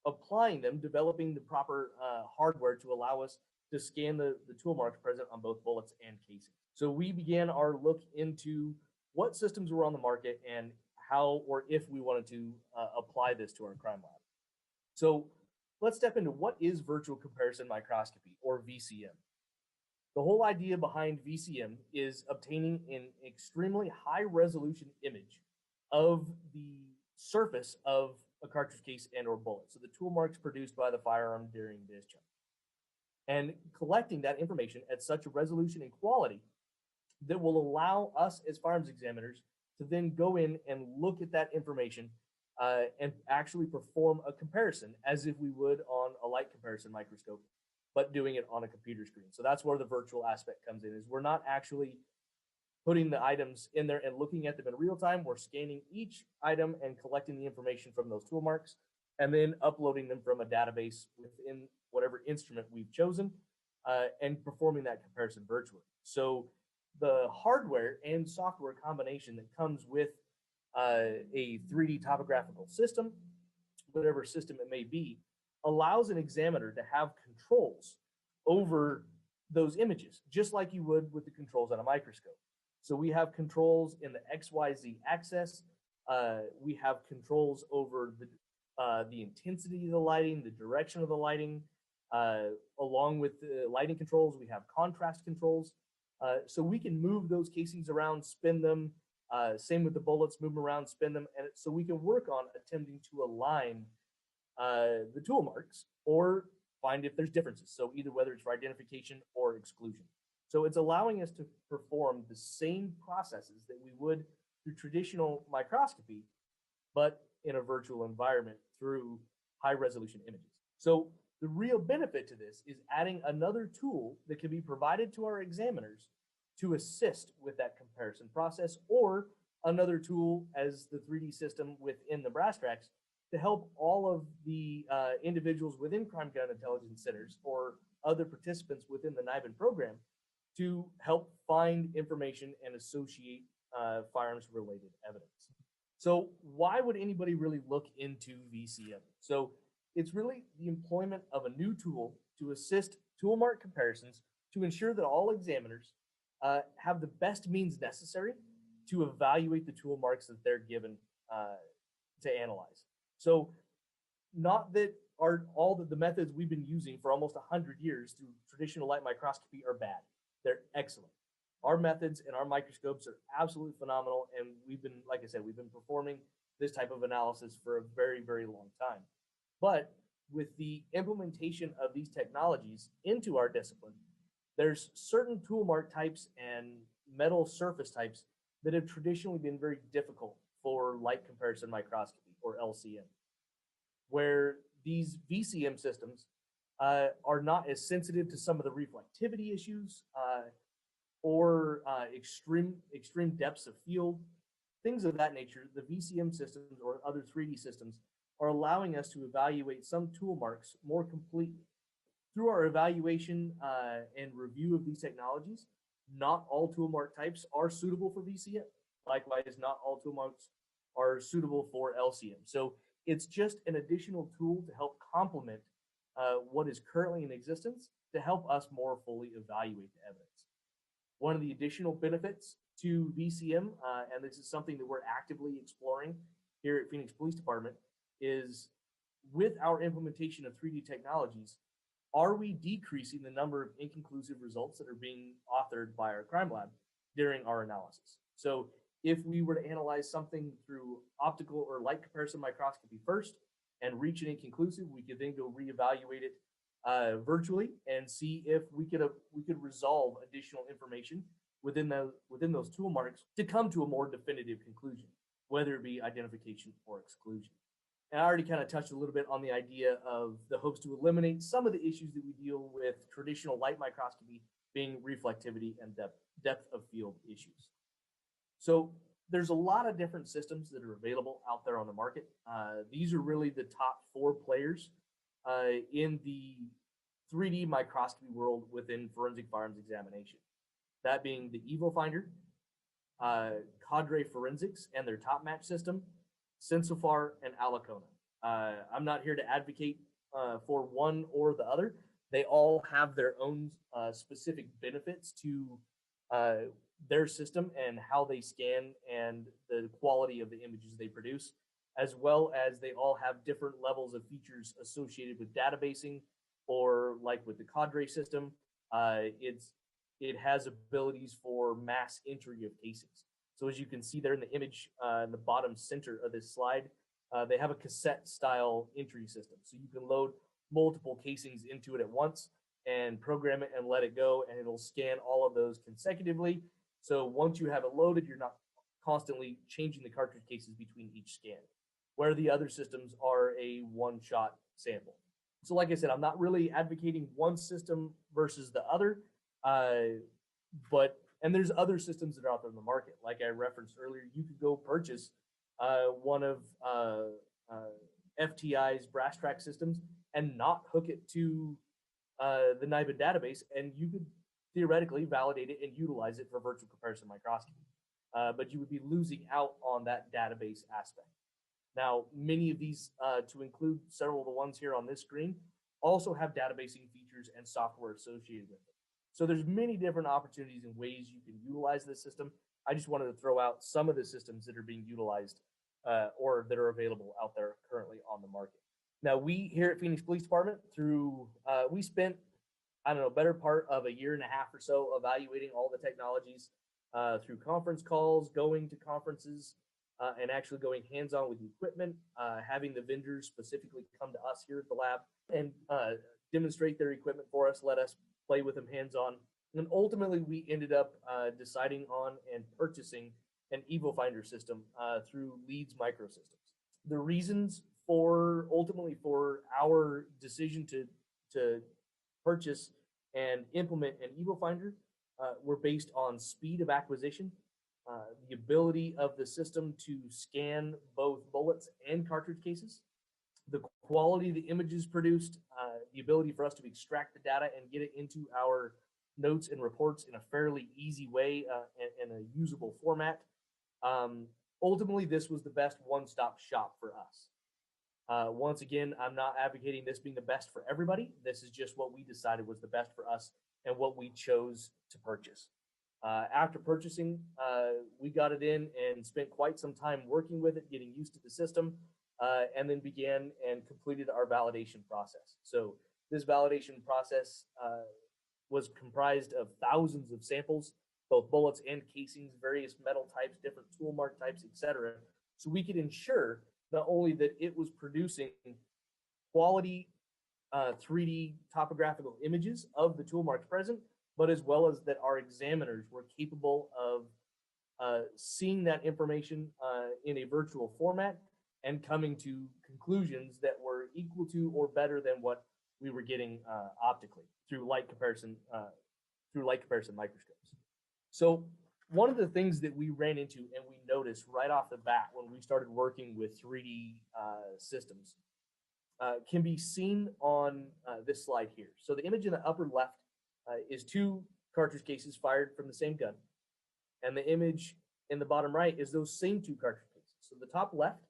applying them, developing the proper hardware to allow us to scan the tool marks present on both bullets and casings. So we began our look into what systems were on the market and how or if we wanted to apply this to our crime lab. So let's step into what is virtual comparison microscopy, or VCM. The whole idea behind VCM is obtaining an extremely high resolution image of the surface of a cartridge case and or bullet, so the tool marks produced by the firearm during discharge, and collecting that information at such a resolution and quality that will allow us as firearms examiners to then go in and look at that information and actually perform a comparison as if we would on a light comparison microscope, but doing it on a computer screen. So that's where the virtual aspect comes in, is we're not actually putting the items in there and looking at them in real time. We're scanning each item and collecting the information from those tool marks and then uploading them from a database within whatever instrument we've chosen and performing that comparison virtually. So the hardware and software combination that comes with a 3D topographical system, whatever system it may be, allows an examiner to have controls over those images, just like you would with the controls on a microscope. So we have controls in the XYZ axis. We have controls over the intensity of the lighting, the direction of the lighting. Along with the lighting controls, we have contrast controls. So we can move those casings around, spin them. Same with the bullets, move them around, spin them. And so we can work on attempting to align the tool marks or find if there's differences. So either whether it's for identification or exclusion. So it's allowing us to perform the same processes that we would through traditional microscopy, but in a virtual environment through high resolution images. So the real benefit to this is adding another tool that can be provided to our examiners to assist with that comparison process, or another tool as the 3D system within the brass tracks to help all of the individuals within crime gun intelligence centers or other participants within the NIBIN program to help find information and associate firearms related evidence. So why would anybody really look into VCM? So it's really the employment of a new tool to assist tool mark comparisons to ensure that all examiners have the best means necessary to evaluate the tool marks that they're given to analyze. So not that all the methods we've been using for almost 100 years through traditional light microscopy are bad. They're excellent. Our methods and our microscopes are absolutely phenomenal. And we've been, like I said, we've been performing this type of analysis for a very, very long time. But with the implementation of these technologies into our discipline, there's certain tool mark types and metal surface types that have traditionally been very difficult for light comparison microscopy, or LCM, where these VCM systems are not as sensitive to some of the reflectivity issues or extreme depths of field, things of that nature. The VCM systems or other 3D systems are allowing us to evaluate some tool marks more completely. Through our evaluation and review of these technologies, not all tool mark types are suitable for VCM. Likewise, not all tool marks are suitable for LCM. So it's just an additional tool to help complement what is currently in existence to help us more fully evaluate the evidence. One of the additional benefits to VCM, and this is something that we're actively exploring here at Phoenix Police Department, is with our implementation of 3D technologies, are we decreasing the number of inconclusive results that are being authored by our crime lab during our analysis? So if we were to analyze something through optical or light comparison microscopy first and reach an inconclusive, we could then go reevaluate it virtually and see if we could resolve additional information within those tool marks to come to a more definitive conclusion, whether it be identification or exclusion. And I already kind of touched a little bit on the idea of the hopes to eliminate some of the issues that we deal with traditional light microscopy, being reflectivity and depth of field issues. So there's a lot of different systems that are available out there on the market. These are really the top 4 players in the 3D microscopy world within forensic firearms examination. That being the EvoFinder, Cadre Forensics and their top match system, Sensifar, and Alacona. I'm not here to advocate for one or the other. They all have their own specific benefits to their system and how they scan and the quality of the images they produce, as well as they all have different levels of features associated with databasing, or like with the Cadre system, it has abilities for mass entry of casings. So as you can see there in the image in the bottom center of this slide, they have a cassette style entry system. So you can load multiple casings into it at once and program it and let it go, and it'll scan all of those consecutively. So once you have it loaded, you're not constantly changing the cartridge cases between each scan, where the other systems are a one-shot sample. So like I said, I'm not really advocating one system versus the other, and there's other systems that are out there in the market. Like I referenced earlier, you could go purchase one of FTI's brass track systems and not hook it to the NIBIN database, and you could theoretically validate it and utilize it for virtual comparison microscopy. But you would be losing out on that database aspect. Now, many of these, to include several of the ones here on this screen, also have databasing features and software associated with it. So there's many different opportunities and ways you can utilize this system. I just wanted to throw out some of the systems that are being utilized or that are available out there currently on the market. Now, we here at Phoenix Police Department, we spent, better part of a year and a half or so evaluating all the technologies through conference calls, going to conferences, and actually going hands-on with the equipment, having the vendors specifically come to us here at the lab and demonstrate their equipment for us, let us play with them hands-on. And ultimately, we ended up deciding on and purchasing an EvoFinder system through Leeds Microsystems. The reasons for our decision to purchase and implement an EvoFinder were based on speed of acquisition, the ability of the system to scan both bullets and cartridge cases, the quality of the images produced, the ability for us to extract the data and get it into our notes and reports in a fairly easy way in a usable format. Ultimately, this was the best one-stop shop for us. Once again, I'm not advocating this being the best for everybody. This is just what we decided was the best for us and what we chose to purchase. After purchasing, we got it in and spent quite some time working with it, getting used to the system, and then began and completed our validation process. So this validation process was comprised of thousands of samples, both bullets and casings, various metal types, different tool mark types, etc. So we could ensure not only that it was producing quality 3D topographical images of the tool marks present, but as well as that our examiners were capable of seeing that information in a virtual format and coming to conclusions that were equal to or better than what we were getting optically through light comparison microscopes. So one of the things that we ran into and we noticed right off the bat when we started working with 3D systems can be seen on this slide here. So the image in the upper left is two cartridge cases fired from the same gun. And the image in the bottom right is those same two cartridge cases. So the top left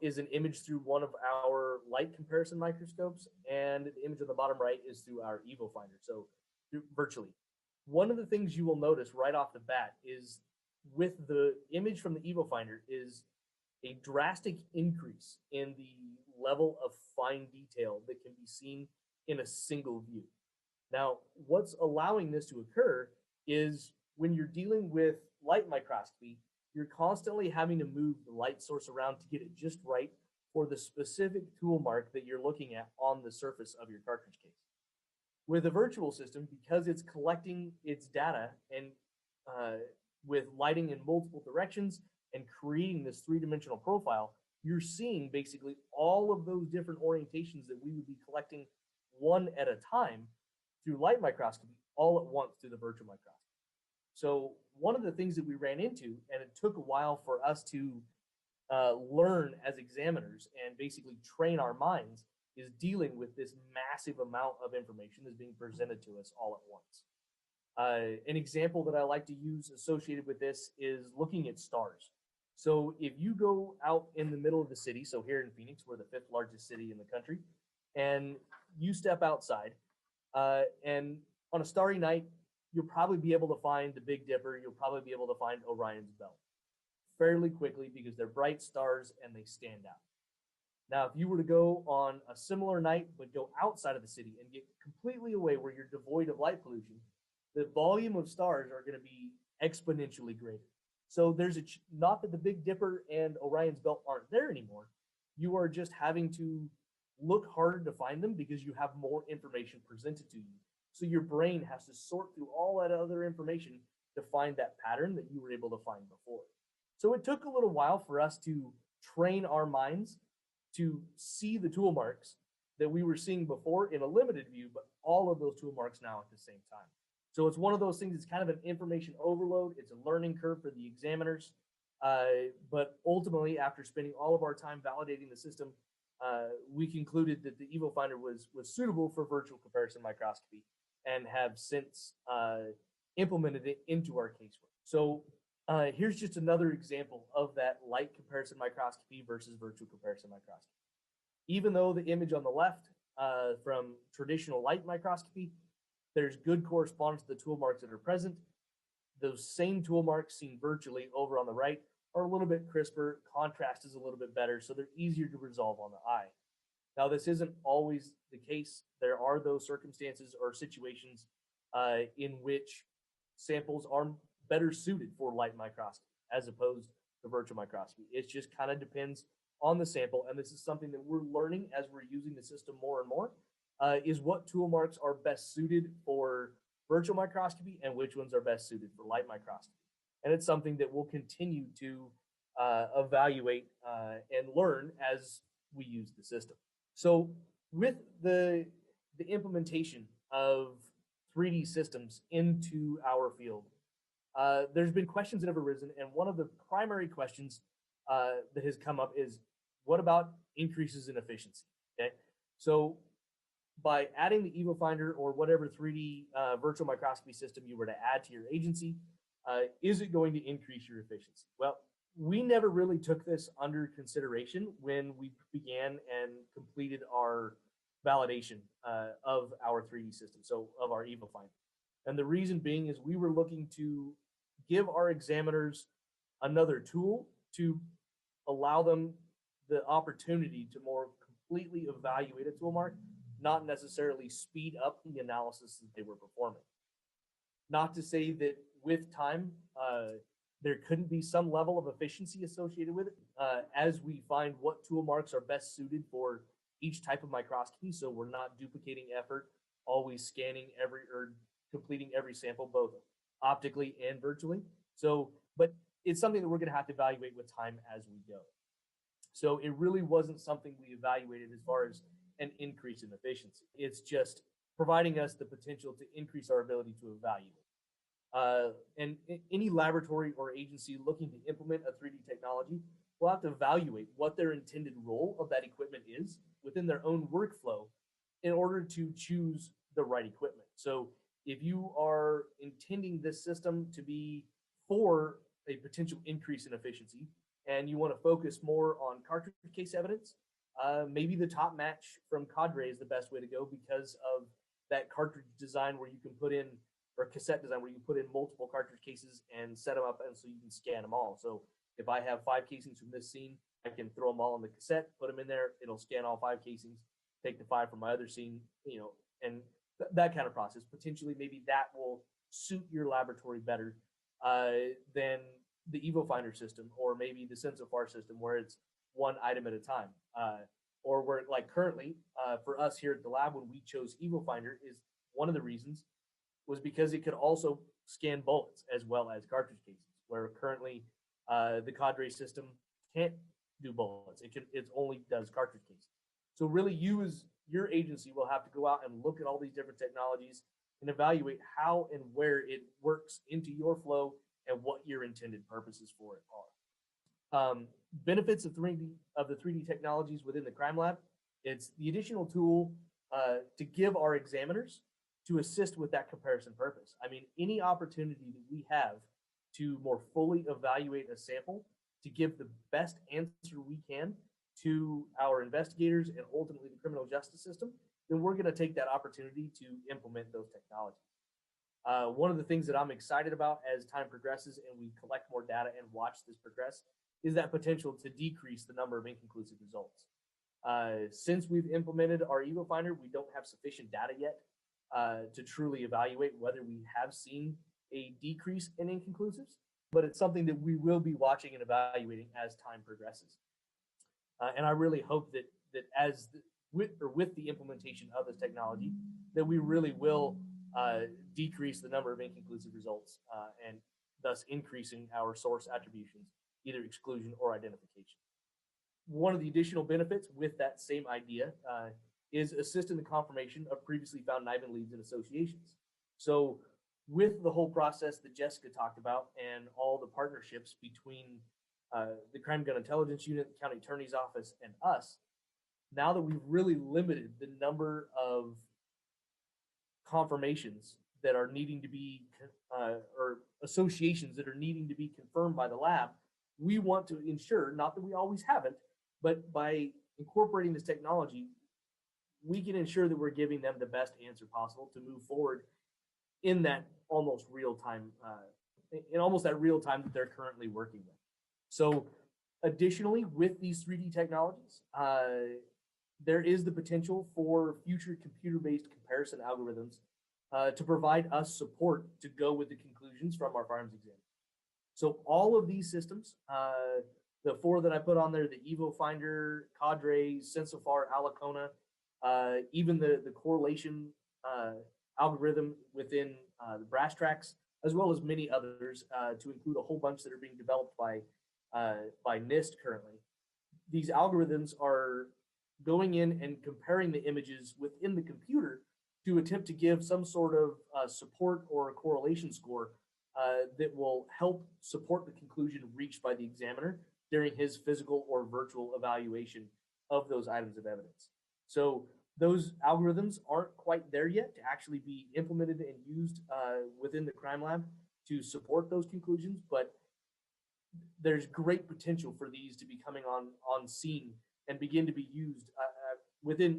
is an image through one of our light comparison microscopes, and the image on the bottom right is through our Evo Finder, so virtually. One of the things you will notice right off the bat is with the image from the Evo Finder is a drastic increase in the level of fine detail that can be seen in a single view. Now, what's allowing this to occur is when you're dealing with light microscopy, you're constantly having to move the light source around to get it just right for the specific tool mark that you're looking at on the surface of your cartridge case. With a virtual system, because it's collecting its data and with lighting in multiple directions and creating this three-dimensional profile, you're seeing basically all of those different orientations that we would be collecting one at a time through light microscopy all at once through the virtual microscopy. So one of the things that we ran into, and it took a while for us to learn as examiners and basically train our minds, is dealing with this massive amount of information that's being presented to us all at once. An example that I like to use associated with this is looking at stars. So if you go out in the middle of the city, so here in Phoenix, we're the 5th largest city in the country, and you step outside, and on a starry night, you'll probably be able to find the Big Dipper, you'll probably be able to find Orion's Belt fairly quickly because they're bright stars and they stand out. Now, if you were to go on a similar night, but go outside of the city and get completely away where you're devoid of light pollution, the volume of stars are going to be exponentially greater. So there's not that the Big Dipper and Orion's Belt aren't there anymore. You are just having to look harder to find them because you have more information presented to you. So your brain has to sort through all that other information to find that pattern that you were able to find before. So it took a little while for us to train our minds to see the tool marks that we were seeing before in a limited view, but all of those tool marks now at the same time. So it's one of those things, it's kind of an information overload. It's a learning curve for the examiners. But ultimately, after spending all of our time validating the system, we concluded that the Evo Finder was suitable for virtual comparison microscopy and have since implemented it into our casework. So here's just another example of that light comparison microscopy versus virtual comparison microscopy. Even though the image on the left from traditional light microscopy, there's good correspondence to the tool marks that are present. Those same tool marks seen virtually over on the right are a little bit crisper, contrast is a little bit better, so they're easier to resolve on the eye. Now, this isn't always the case. There are those circumstances or situations in which samples are better suited for light microscopy as opposed to virtual microscopy. It just kind of depends on the sample, and this is something that we're learning as we're using the system more and more, is what tool marks are best suited for virtual microscopy and which ones are best suited for light microscopy. And it's something that we'll continue to evaluate and learn as we use the system. So with the implementation of 3D systems into our field, there's been questions that have arisen, and one of the primary questions that has come up is, what about increases in efficiency? Okay, so by adding the Evo Finder or whatever 3D virtual microscopy system you were to add to your agency, is it going to increase your efficiency? Well, we never really took this under consideration when we began and completed our validation of our 3D system, so of our Evo Finder. And the reason being is we were looking to give our examiners another tool to allow them the opportunity to more completely evaluate a tool mark, not necessarily speed up the analysis that they were performing. Not to say that with time, there couldn't be some level of efficiency associated with it as we find what tool marks are best suited for each type of microscopy. So we're not duplicating effort, always scanning or completing every sample, both optically and virtually. So, but it's something that we're going to have to evaluate with time as we go. So it really wasn't something we evaluated as far as an increase in efficiency. It's just providing us the potential to increase our ability to evaluate. And any laboratory or agency looking to implement a 3D technology will have to evaluate what their intended role of that equipment is within their own workflow in order to choose the right equipment. So if you are intending this system to be for a potential increase in efficiency and you want to focus more on cartridge case evidence, maybe the top match from Cadre is the best way to go because of that cartridge design where you can put in, or cassette design where you can put in multiple cartridge cases and set them up, and so you can scan them all. So if I have 5 casings from this scene, I can throw them all on the cassette, put them in there, it'll scan all 5 casings, take the 5 from my other scene, and that kind of process. Potentially, maybe that will suit your laboratory better than the Evo Finder system, or maybe the SensoFar system where it's one item at a time. Or where, like currently, for us here at the lab, when we chose Evo Finder, is one of the reasons was because it could also scan bullets as well as cartridge cases, where currently the Cadre system can't do bullets. It only does cartridge cases. So really, you as your agency will have to go out and look at all these different technologies and evaluate how and where it works into your flow and what your intended purposes for it are. Benefits of the 3D technologies within the crime lab: it's the additional tool to give our examiners to assist with that comparison purpose. I mean, any opportunity that we have to more fully evaluate a sample to give the best answer we can to our investigators and ultimately the criminal justice system, then we're going to take that opportunity to implement those technologies. One of the things that I'm excited about as time progresses and we collect more data and watch this progress is that potential to decrease the number of inconclusive results. Since we've implemented our Evo Finder, we don't have sufficient data yet to truly evaluate whether we have seen a decrease in inconclusives, but it's something that we will be watching and evaluating as time progresses. And I really hope that with the implementation of this technology, that we really will decrease the number of inconclusive results and thus increasing our source attributions, either exclusion or identification. One of the additional benefits with that same idea is assist in the confirmation of previously found NIBIN leads and associations. So with the whole process that Jessica talked about and all the partnerships between the Crime Gun Intelligence Unit, the County Attorney's Office, and us, now that we've really limited the number of confirmations that are needing to be, or associations that are needing to be confirmed by the lab, we want to ensure, not that we always haven't, but by incorporating this technology, we can ensure that we're giving them the best answer possible to move forward in that almost real time, that they're currently working with. So additionally, with these 3D technologies, there is the potential for future computer-based comparison algorithms to provide us support to go with the conclusions from our firearms exam. So all of these systems, the 4 that I put on there, the Evo Finder, Cadre, SensoFar, Alacona, even the correlation algorithm within the brass tracks, as well as many others, to include a whole bunch that are being developed by NIST currently. These algorithms are going in and comparing the images within the computer to attempt to give some sort of support or a correlation score that will help support the conclusion reached by the examiner during his physical or virtual evaluation of those items of evidence. So those algorithms aren't quite there yet to actually be implemented and used within the crime lab to support those conclusions, but there's great potential for these to be coming on scene and begin to be used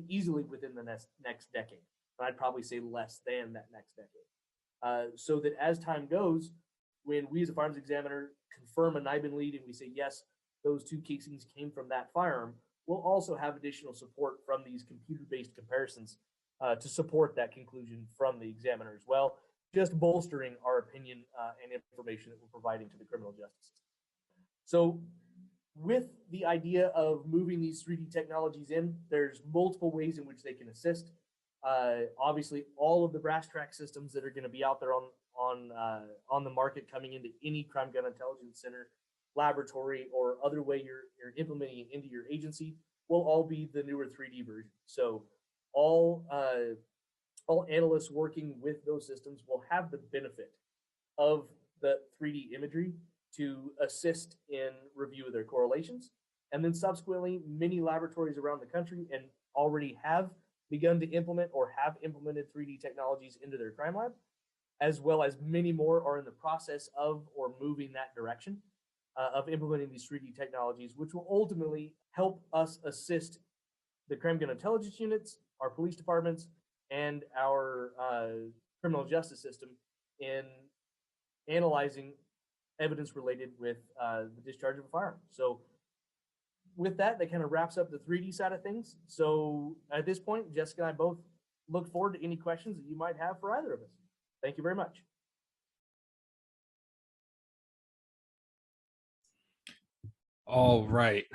easily within the next decade. And I'd probably say less than that next decade. So that as time goes, when we as a firearms examiner confirm a NIBIN lead and we say, yes, those 2 casings came from that firearm, we'll also have additional support from these computer-based comparisons to support that conclusion from the examiner as well, just bolstering our opinion and information that we're providing to the criminal justice system. So with the idea of moving these 3D technologies in, there's multiple ways in which they can assist. Obviously, all of the brass track systems that are going to be out there on the market coming into any Crime Gun Intelligence Center, laboratory, or other way you're implementing it into your agency will all be the newer 3D version. So all analysts working with those systems will have the benefit of the 3D imagery to assist in review of their correlations. And then subsequently, many laboratories around the country and already have begun to implement or have implemented 3D technologies into their crime lab as well as many more are in the process of or moving that direction of implementing these 3D technologies, which will ultimately help us assist the crime gun intelligence units, our police departments, and our criminal justice system in analyzing evidence related with the discharge of a firearm. So with that, that kind of wraps up the 3D side of things. So at this point, Jessica and I both look forward to any questions that you might have for either of us. Thank you very much. All right.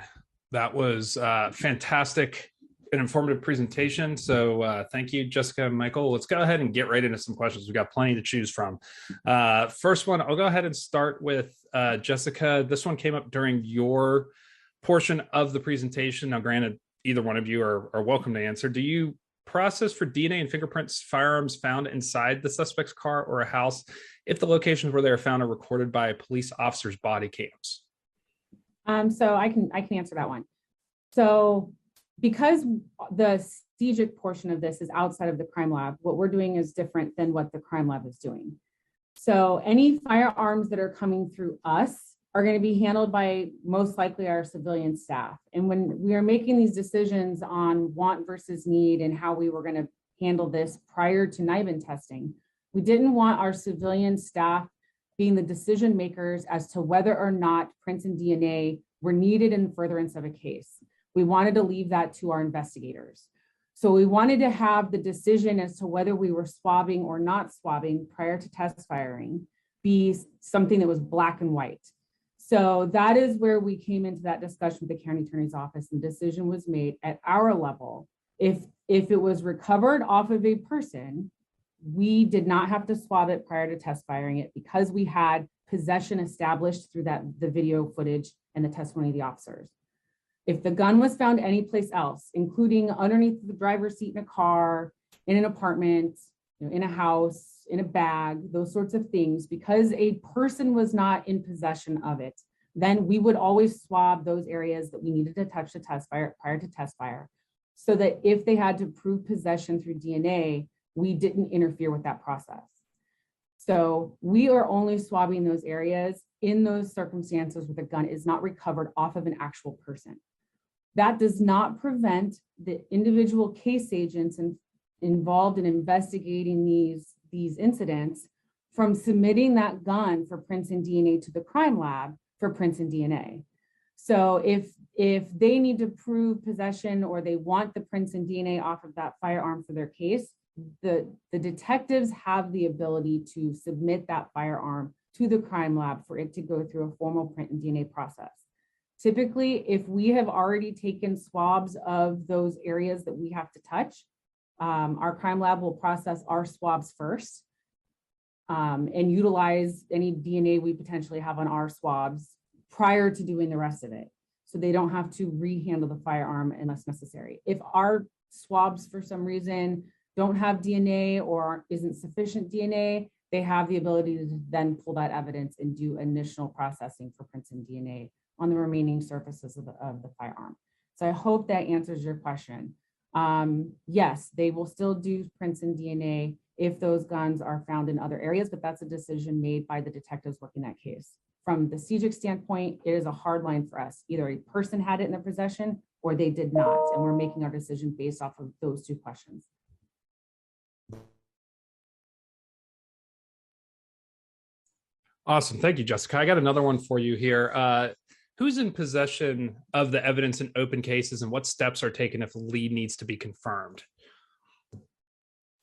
That was fantastic and informative presentation. So thank you, Jessica and Michael. Let's go ahead and get right into some questions. We've got plenty to choose from. First one, I'll go ahead and start with Jessica. This one came up during your portion of the presentation. Now, granted, either one of you are welcome to answer. Do you process for DNA and fingerprints firearms found inside the suspect's car or a house if the locations where they are found are recorded by a police officer's body cams? So I can answer that one. So because the CJIC portion of this is outside of the crime lab, what we're doing is different than what the crime lab is doing. So any firearms that are coming through us are going to be handled by most likely our civilian staff. And when we are making these decisions on want versus need and how we were going to handle this prior to NIBIN testing, we didn't want our civilian staff being the decision makers as to whether or not prints and DNA were needed in furtherance of a case. We wanted to leave that to our investigators. So we wanted to have the decision as to whether we were swabbing or not swabbing prior to test firing be something that was black and white. So that is where we came into that discussion with the county attorney's office, and the decision was made at our level. If it was recovered off of a person, we did not have to swab it prior to test firing it because we had possession established through the video footage and the testimony of the officers. If the gun was found anyplace else, including underneath the driver's seat in a car, in an apartment, in a house, in a bag, those sorts of things, because a person was not in possession of it, then we would always swab those areas that we needed to touch to test fire prior to test fire, so that if they had to prove possession through DNA, we didn't interfere with that process. So we are only swabbing those areas in those circumstances where the gun is not recovered off of an actual person. That does not prevent the individual case agents involved in investigating these incidents from submitting that gun for prints and DNA to the crime lab for prints and DNA. So if they need to prove possession or they want the prints and DNA off of that firearm for their case, the detectives have the ability to submit that firearm to the crime lab for it to go through a formal print and DNA process. Typically, if we have already taken swabs of those areas that we have to touch, our crime lab will process our swabs first and utilize any DNA we potentially have on our swabs prior to doing the rest of it. So they don't have to rehandle the firearm unless necessary. If our swabs for some reason don't have DNA or isn't sufficient DNA, they have the ability to then pull that evidence and do initial processing for prints and DNA on the remaining surfaces of the firearm. So I hope that answers your question. Yes, they will still do prints and DNA if those guns are found in other areas, but that's a decision made by the detectives working that case. From the CJIC standpoint, it is a hard line for us. Either a person had it in their possession or they did not, and we're making our decision based off of those two questions. Awesome. Thank you, Jessica. I got another one for you here. Who's in possession of the evidence in open cases, and what steps are taken if a lead needs to be confirmed?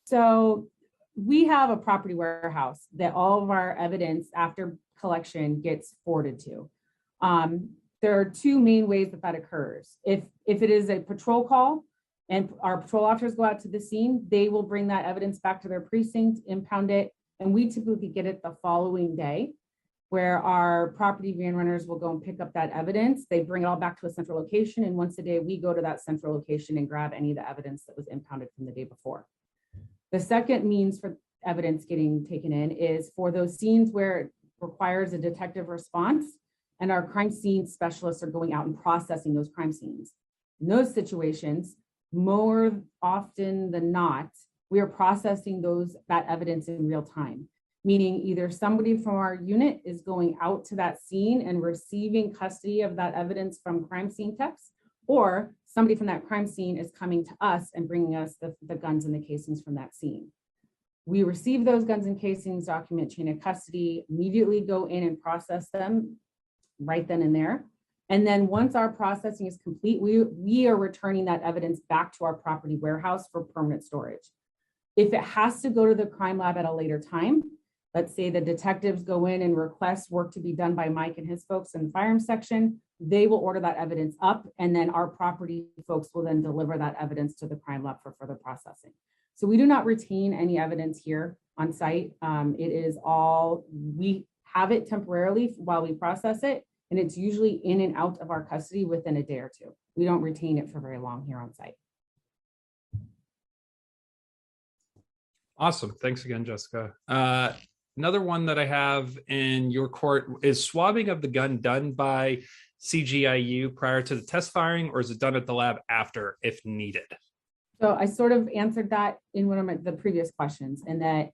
So we have a property warehouse that all of our evidence after collection gets forwarded to. There are two main ways that occurs. If it is a patrol call and our patrol officers go out to the scene, they will bring that evidence back to their precinct, impound it, and we typically get it the following day, where our property van runners will go and pick up that evidence. They bring it all back to a central location, and once a day we go to that central location and grab any of the evidence that was impounded from the day before. The second means for evidence getting taken in is for those scenes where it requires a detective response and our crime scene specialists are going out and processing those crime scenes. In those situations, more often than not, we are processing that evidence in real time. meaning either somebody from our unit is going out to that scene and receiving custody of that evidence from crime scene techs, or somebody from that crime scene is coming to us and bringing us the guns and the casings from that scene. We receive those guns and casings, document chain of custody, immediately go in and process them right then and there. And then once our processing is complete, we are returning that evidence back to our property warehouse for permanent storage. If it has to go to the crime lab at a later time, let's say the detectives go in and request work to be done by Mike and his folks in the Firearms Section, they will order that evidence up, and then our property folks will then deliver that evidence to the crime lab for further processing. So we do not retain any evidence here on site. It is all, we have it temporarily while we process it, and it's usually in and out of our custody within a day or two. We don't retain it for very long here on site. Awesome. Thanks again, Jessica. Another one that I have in your court is swabbing of the gun done by CGIU prior to the test firing, or is it done at the lab after if needed? So I sort of answered that in one of the previous questions, and that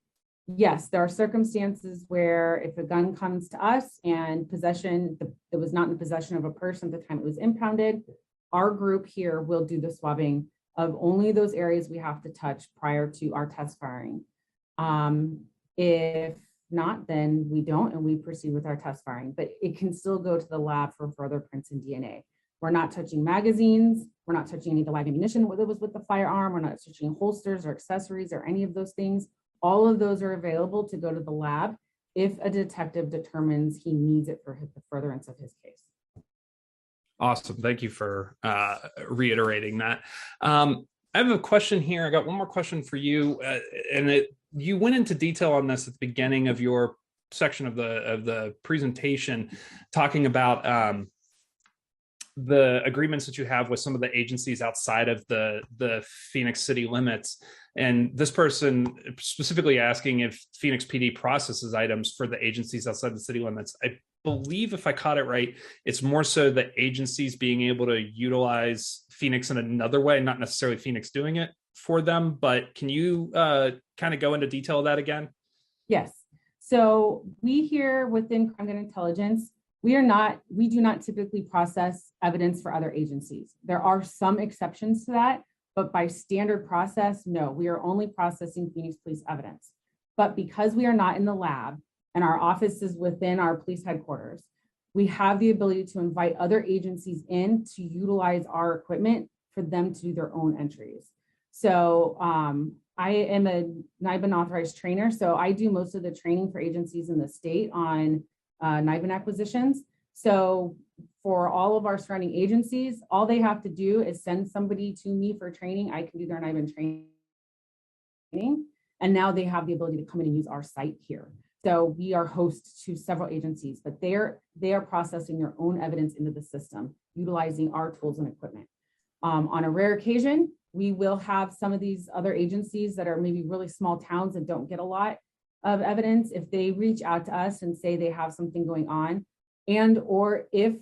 yes, there are circumstances where if a gun comes to us and it was not in the possession of a person at the time it was impounded, our group here will do the swabbing of only those areas we have to touch prior to our test firing. If not, then we don't, and we proceed with our test firing, but it can still go to the lab for further prints and DNA. We're not touching magazines. We're not touching any of the live ammunition, whether it was with the firearm. We're not touching holsters or accessories or any of those things. All of those are available to go to the lab if a detective determines he needs it for the furtherance of his case. Awesome. Thank you for reiterating that. I have a question here. I got one more question for you, and you went into detail on this at the beginning of your section of the presentation, talking about the agreements that you have with some of the agencies outside of the Phoenix city limits. And this person specifically asking if Phoenix PD processes items for the agencies outside the city limits. I believe, if I caught it right, it's more so the agencies being able to utilize Phoenix in another way, not necessarily Phoenix doing it for them. But can you kind of go into detail of that again? Yes. So we here within Crime Gun Intelligence, we do not typically process evidence for other agencies. There are some exceptions to that, but by standard process, no, we are only processing Phoenix Police evidence. But because we are not in the lab and our office is within our police headquarters, we have the ability to invite other agencies in to utilize our equipment for them to do their own entries. So I am a NIBIN authorized trainer, so I do most of the training for agencies in the state on NIBIN acquisitions. So for all of our surrounding agencies, all they have to do is send somebody to me for training. I can do their NIBIN training. And now they have the ability to come in and use our site here. So we are host to several agencies, but they are processing their own evidence into the system, utilizing our tools and equipment. On a rare occasion, we will have some of these other agencies that are maybe really small towns and don't get a lot of evidence. If they reach out to us and say they have something going on, and or if,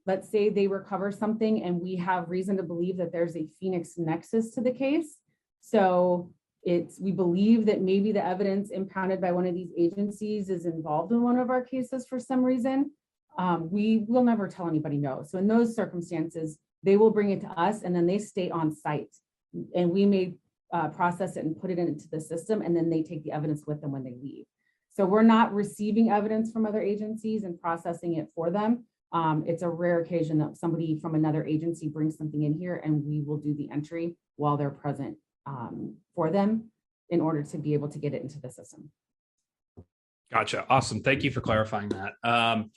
let's say, they recover something and we have reason to believe that there's a Phoenix nexus to the case. So we believe that maybe the evidence impounded by one of these agencies is involved in one of our cases for some reason, we will never tell anybody no. So in those circumstances, they will bring it to us and then they stay on site, and we may process it and put it into the system, and then they take the evidence with them when they leave. So we're not receiving evidence from other agencies and processing it for them. It's a rare occasion that somebody from another agency brings something in here and we will do the entry while they're present for them in order to be able to get it into the system. Gotcha. Awesome. Thank you for clarifying that.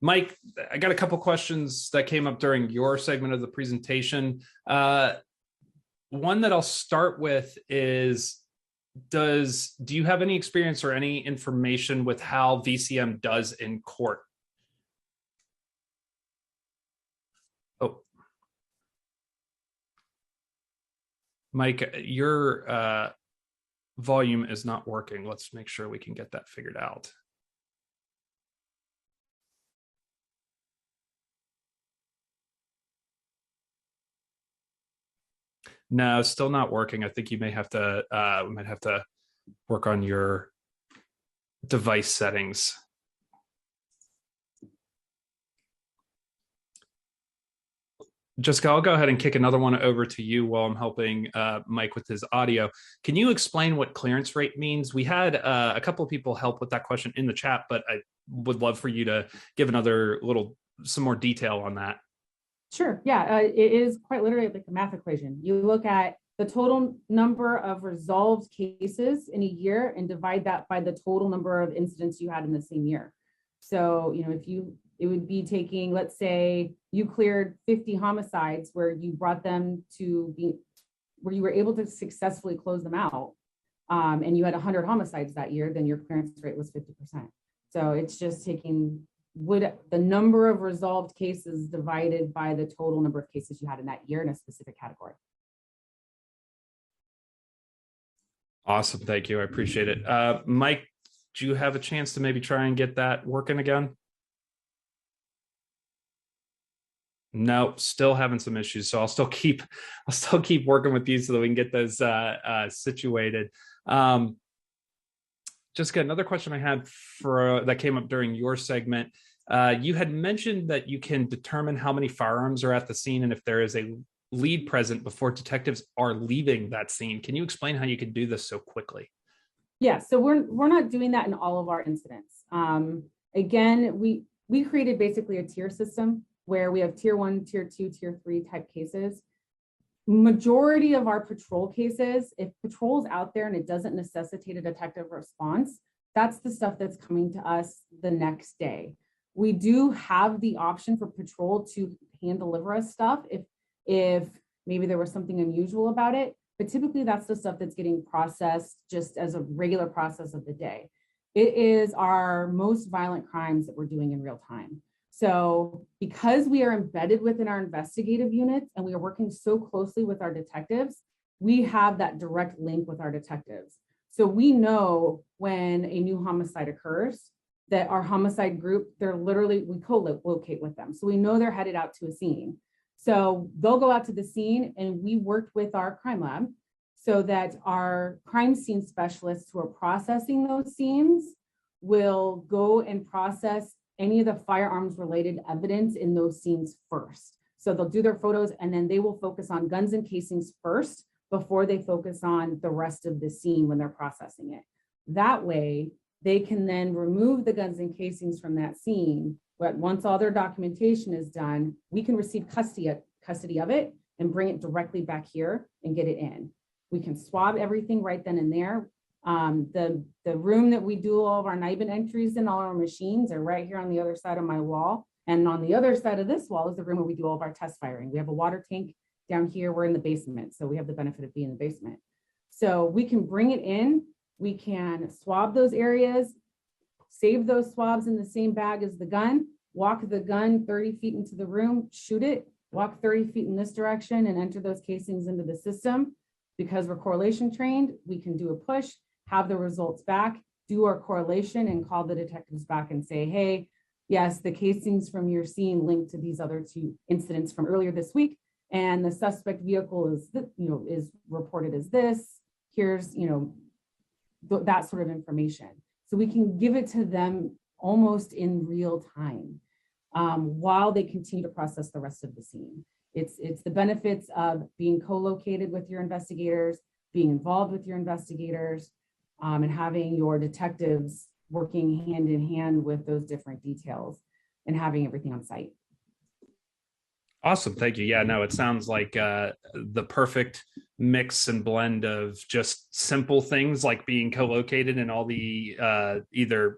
Mike, I got a couple questions that came up during your segment of the presentation. One that I'll start with is, do you have any experience or any information with how VCM does in court? Oh, Mike, your volume is not working. Let's make sure we can get that figured out. No, still not working. I think you may have to, we might have to work on your device settings. Jessica, I'll go ahead and kick another one over to you while I'm helping Mike with his audio. Can you explain what clearance rate means? We had a couple of people help with that question in the chat, but I would love for you to give some more detail on that. Sure. Yeah, it is quite literally like a math equation. You look at the total number of resolved cases in a year and divide that by the total number of incidents you had in the same year. So, it would be taking, let's say you cleared 50 homicides where you brought them where you were able to successfully close them out, and you had 100 homicides that year, then your clearance rate was 50%. So it's just taking the number of resolved cases divided by the total number of cases you had in that year in a specific category. Awesome. Thank you. I appreciate it. Mike, do you have a chance to maybe try and get that working again? No, still having some issues. So I'll still keep working with you so that we can get those situated. Jessica, another question I had that came up during your segment. You had mentioned that you can determine how many firearms are at the scene and if there is a lead present before detectives are leaving that scene. Can you explain how you can do this so quickly? Yeah, so we're not doing that in all of our incidents. Again, we created basically a tier system where we have tier 1, tier 2, tier 3 type cases. Majority of our patrol cases, if patrol's out there and it doesn't necessitate a detective response, that's the stuff that's coming to us the next day. We do have the option for patrol to hand deliver us stuff if maybe there was something unusual about it, but typically that's the stuff that's getting processed just as a regular process of the day. It is our most violent crimes that we're doing in real time. So because we are embedded within our investigative units and we are working so closely with our detectives, we have that direct link with our detectives. So we know when a new homicide occurs that our homicide group, we co-locate with them. So we know they're headed out to a scene. So they'll go out to the scene and we worked with our crime lab so that our crime scene specialists who are processing those scenes will go and process any of the firearms related evidence in those scenes first. So they'll do their photos and then they will focus on guns and casings first before they focus on the rest of the scene when they're processing it. That way, they can then remove the guns and casings from that scene, but once all their documentation is done, we can receive custody of it and bring it directly back here and get it in. We can swab everything right then and there. The room that we do all of our NIBIN entries in, all our machines are right here on the other side of my wall. And on the other side of this wall is the room where we do all of our test firing. We have a water tank down here. We're in the basement. So we have the benefit of being in the basement. So we can bring it in. We can swab those areas, save those swabs in the same bag as the gun, walk the gun 30 feet into the room, shoot it, walk 30 feet in this direction and enter those casings into the system. Because we're correlation trained, we can do a push, have the results back, do our correlation and call the detectives back and say, hey, yes, the casings from your scene linked to these other 2 incidents from earlier this week. And the suspect vehicle is reported as this. Here's, that sort of information. So we can give it to them almost in real time while they continue to process the rest of the scene. It's the benefits of being co-located with your investigators, being involved with your investigators, and having your detectives working hand in hand with those different details and having everything on site. Awesome. Thank you. Yeah, no, it sounds like the perfect mix and blend of just simple things like being co-located and all the either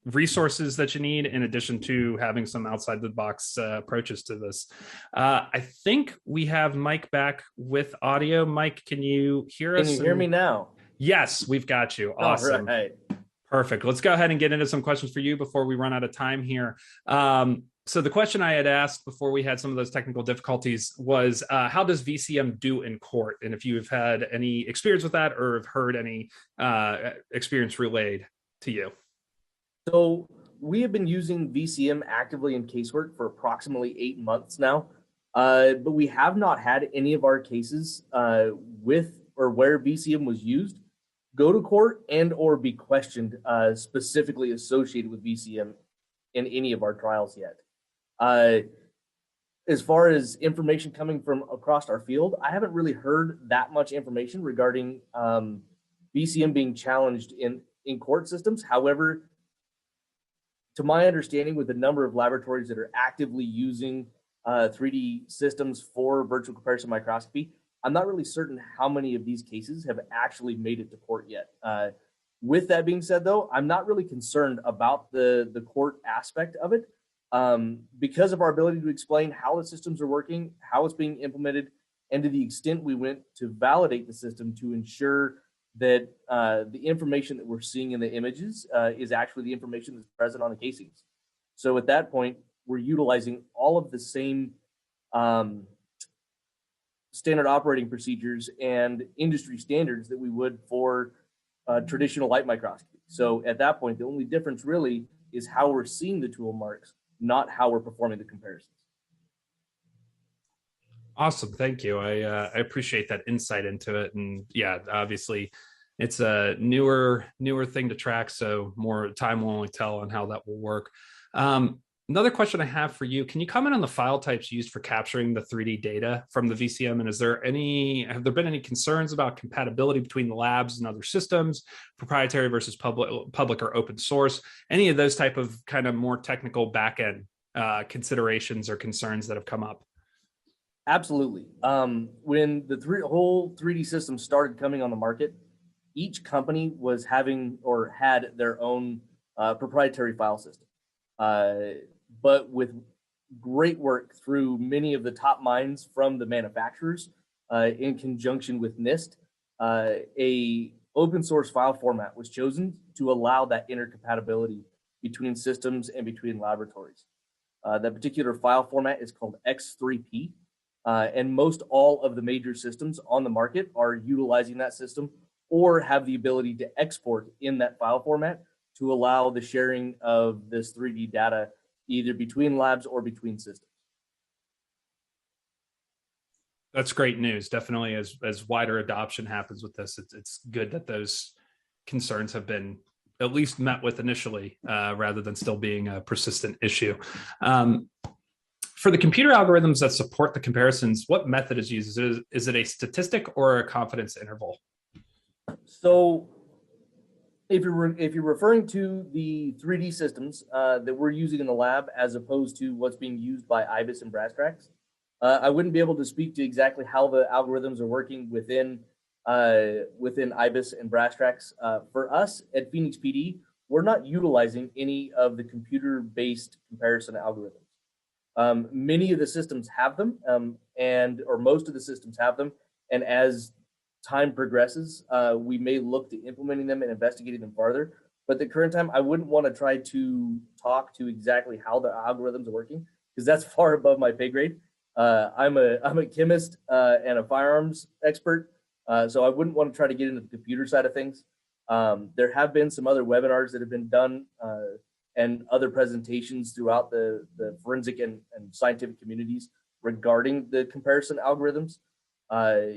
resources that you need in addition to having some outside the box approaches to this. I think we have Mike back with audio. Mike, can you hear us? Can you hear me now? Yes, we've got you. Awesome. All right. Perfect. Let's go ahead and get into some questions for you before we run out of time here. So the question I had asked before we had some of those technical difficulties was, how does VCM do in court? And if you have had any experience with that or have heard any experience relayed to you. So we have been using VCM actively in casework for approximately 8 months now, but we have not had any of our cases with or where VCM was used go to court and or be questioned specifically associated with VCM in any of our trials yet. As far as information coming from across our field, I haven't really heard that much information regarding VCM being challenged in court systems. However, to my understanding, with the number of laboratories that are actively using 3D systems for virtual comparison microscopy, I'm not really certain how many of these cases have actually made it to court yet. With that being said, though, I'm not really concerned about the court aspect of it because of our ability to explain how the systems are working, how it's being implemented, and to the extent we went to validate the system to ensure that the information that we're seeing in the images is actually the information that's present on the casings. So at that point, we're utilizing all of the same standard operating procedures and industry standards that we would for traditional light microscopy. So at that point, the only difference really is how we're seeing the tool marks, not how we're performing the comparisons. Awesome. Thank you. I appreciate that insight into it. And yeah, obviously it's a newer thing to track. So more time will only tell on how that will work. Another question I have for you, can you comment on the file types used for capturing the 3D data from the VCM? And have there been any concerns about compatibility between the labs and other systems, proprietary versus public or open source? Any of those type of kind of more technical back-end considerations or concerns that have come up? Absolutely. When the whole 3D system started coming on the market, each company was having or had their own proprietary file system. But with great work through many of the top minds from the manufacturers in conjunction with NIST, a open source file format was chosen to allow that intercompatibility between systems and between laboratories. That particular file format is called X3P, and most all of the major systems on the market are utilizing that system or have the ability to export in that file format to allow the sharing of this 3D data either between labs or between systems. That's great news. Definitely, as wider adoption happens with this, it's good that those concerns have been at least met with initially, rather than still being a persistent issue. For the computer algorithms that support the comparisons, what method is used? Is it a statistic or a confidence interval? So if you're referring to the 3D systems that we're using in the lab as opposed to what's being used by IBIS and brass tracks, I wouldn't be able to speak to exactly how the algorithms are working within IBIS and brass tracks. For us at Phoenix PD, we're not utilizing any of the computer-based comparison algorithms. Many of the systems have them, or most of the systems have them, and as time progresses, we may look to implementing them and investigating them farther. But at the current time, I wouldn't want to try to talk to exactly how the algorithms are working because that's far above my pay grade. I'm a chemist and a firearms expert, so I wouldn't want to try to get into the computer side of things. There have been some other webinars that have been done and other presentations throughout the forensic and scientific communities regarding the comparison algorithms.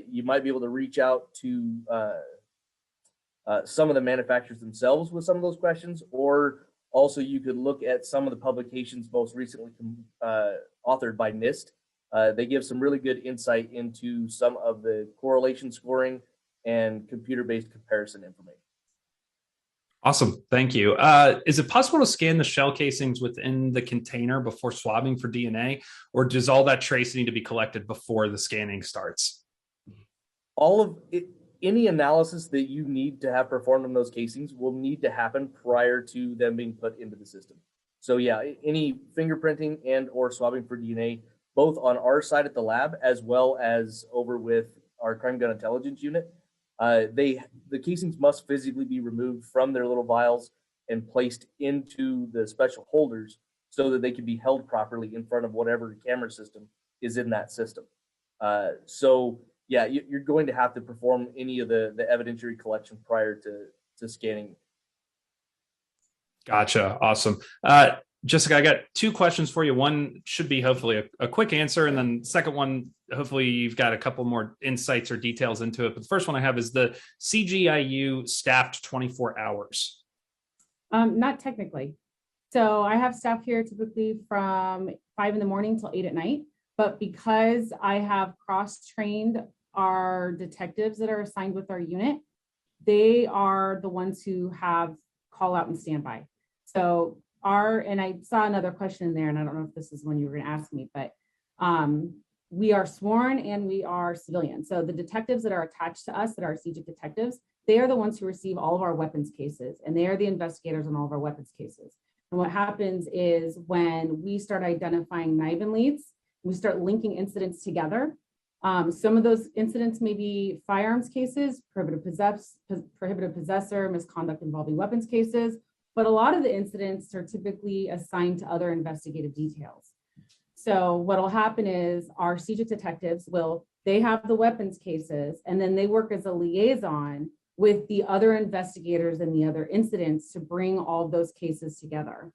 You might be able to reach out to some of the manufacturers themselves with some of those questions, or also you could look at some of the publications most recently authored by NIST. They give some really good insight into some of the correlation scoring and computer-based comparison information. Awesome. Thank you. Is it possible to scan the shell casings within the container before swabbing for DNA, or does all that trace need to be collected before the scanning starts? All of it, any analysis that you need to have performed on those casings will need to happen prior to them being put into the system. So yeah, any fingerprinting and or swabbing for DNA, both on our side at the lab as well as over with our crime gun intelligence unit, the casings must physically be removed from their little vials and placed into the special holders so that they can be held properly in front of whatever camera system is in that system. So yeah, you're going to have to perform any of the evidentiary collection prior to scanning. Gotcha. Awesome. Jessica, I got two questions for you. One should be hopefully a quick answer, and then the second one, hopefully you've got a couple more insights or details into it. But the first one I have is the CGIU staffed 24 hours. Not technically. So I have staff here typically from 5 in the morning till 8 at night. But because I have cross-trained our detectives that are assigned with our unit, they are the ones who have call out and standby. So and I saw another question in there, and I don't know if this is one you were going to ask me, but we are sworn and we are civilian. So the detectives that are attached to us, that are CJIC detectives, they are the ones who receive all of our weapons cases, and they are the investigators on all of our weapons cases. And what happens is when we start identifying NIBIN leads, we start linking incidents together. Some of those incidents may be firearms cases, prohibited possessor, misconduct involving weapons cases, but a lot of the incidents are typically assigned to other investigative details. So what will happen is our CJIC detectives they have the weapons cases, and then they work as a liaison with the other investigators and the other incidents to bring all those cases together.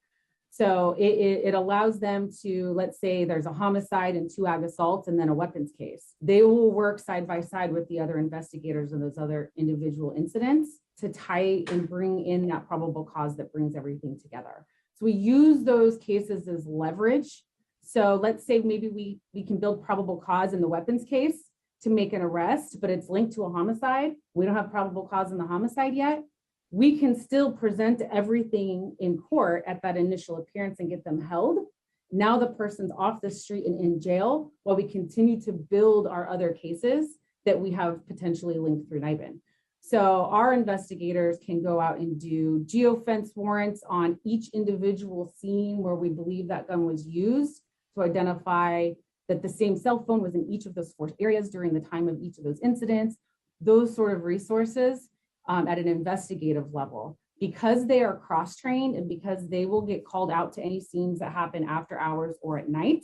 So it allows them to, let's say there's a homicide and 2 ag assaults and then a weapons case. They will work side by side with the other investigators and those other individual incidents to tie and bring in that probable cause that brings everything together. So we use those cases as leverage. So let's say maybe we can build probable cause in the weapons case to make an arrest, but it's linked to a homicide. We don't have probable cause in the homicide yet. We can still present everything in court at that initial appearance and get them held. Now the person's off the street and in jail while we continue to build our other cases that we have potentially linked through NIBIN. So our investigators can go out and do geofence warrants on each individual scene where we believe that gun was used to identify that the same cell phone was in each of those 4 areas during the time of each of those incidents. Those sort of resources at an investigative level, because they are cross-trained and because they will get called out to any scenes that happen after hours or at night,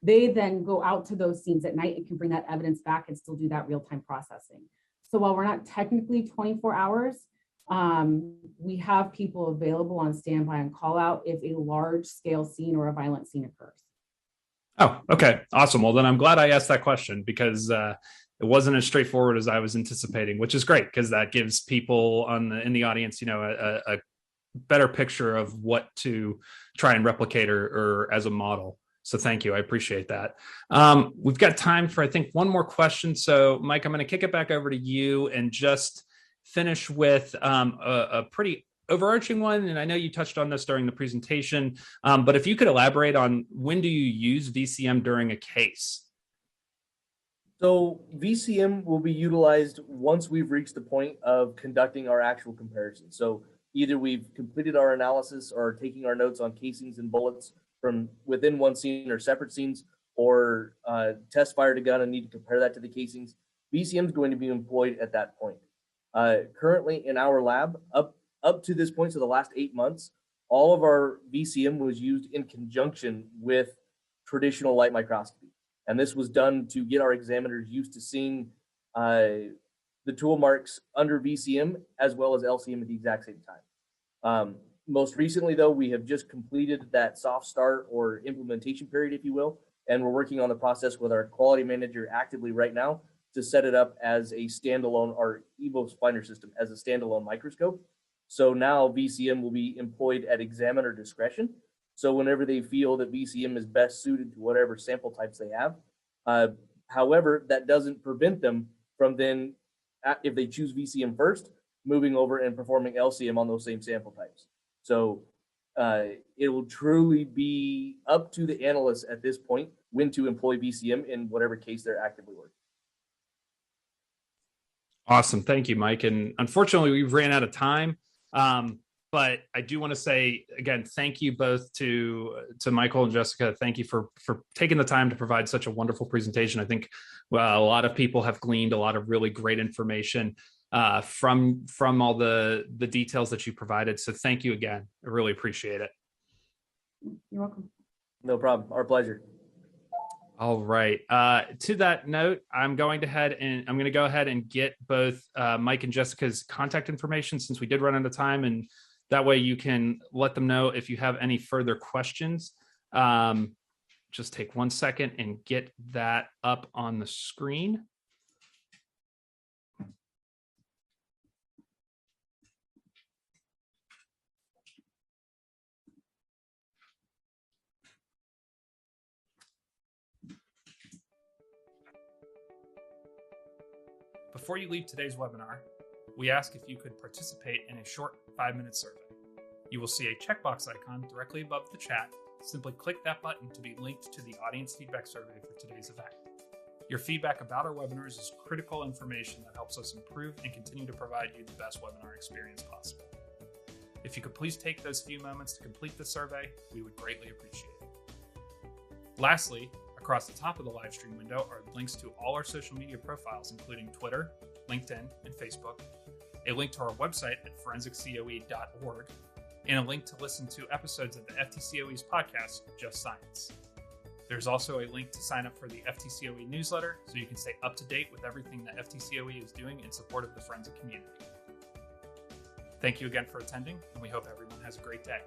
they then go out to those scenes at night and can bring that evidence back and still do that real-time processing. So while we're not technically 24 hours, we have people available on standby and call out if a large-scale scene or a violent scene occurs. Oh, okay. Awesome. Well, then I'm glad I asked that question because it wasn't as straightforward as I was anticipating, which is great because that gives people in the audience, a better picture of what to try and replicate or as a model. So thank you. I appreciate that. We've got time for, I think, one more question. So Mike, I'm going to kick it back over to you and just finish with a pretty overarching one. And I know you touched on this during the presentation, but if you could elaborate on when do you use VCM during a case? So VCM will be utilized once we've reached the point of conducting our actual comparison. So either we've completed our analysis or taking our notes on casings and bullets from within one scene or separate scenes, or test fired a gun and need to compare that to the casings. VCM is going to be employed at that point. Currently in our lab, up to this point, so the last 8 months, all of our VCM was used in conjunction with traditional light microscopy. And this was done to get our examiners used to seeing the tool marks under VCM as well as LCM at the exact same time. Most recently, though, we have just completed that soft start or implementation period, if you will, and we're working on the process with our quality manager actively right now to set it up as a standalone, our EVOS finder system as a standalone microscope. So now VCM will be employed at examiner discretion. So whenever they feel that VCM is best suited to whatever sample types they have. However, that doesn't prevent them from then, if they choose VCM first, moving over and performing LCM on those same sample types. So it will truly be up to the analysts at this point when to employ VCM in whatever case they're actively working. Awesome. Thank you, Mike. And unfortunately, we've ran out of time. But I do want to say, again, thank you both to Michael and Jessica. Thank you for taking the time to provide such a wonderful presentation. I think a lot of people have gleaned a lot of really great information from all the details that you provided. So thank you again. I really appreciate it. You're welcome. No problem. Our pleasure. All right. To that note, I'm going to go ahead and get both Mike and Jessica's contact information since we did run out of time. And That way you can let them know if you have any further questions. Just take 1 second and get that up on the screen. Before you leave today's webinar, we ask if you could participate in a short 5-minute survey. You will see a checkbox icon directly above the chat. Simply click that button to be linked to the audience feedback survey for today's event. Your feedback about our webinars is critical information that helps us improve and continue to provide you the best webinar experience possible. If you could please take those few moments to complete the survey, we would greatly appreciate it. Lastly, across the top of the live stream window are links to all our social media profiles, including Twitter, LinkedIn, and Facebook, a link to our website at forensiccoe.org, and a link to listen to episodes of the FTCOE's podcast, Just Science. There's also a link to sign up for the FTCOE newsletter so you can stay up to date with everything that FTCOE is doing in support of the forensic community. Thank you again for attending, and we hope everyone has a great day.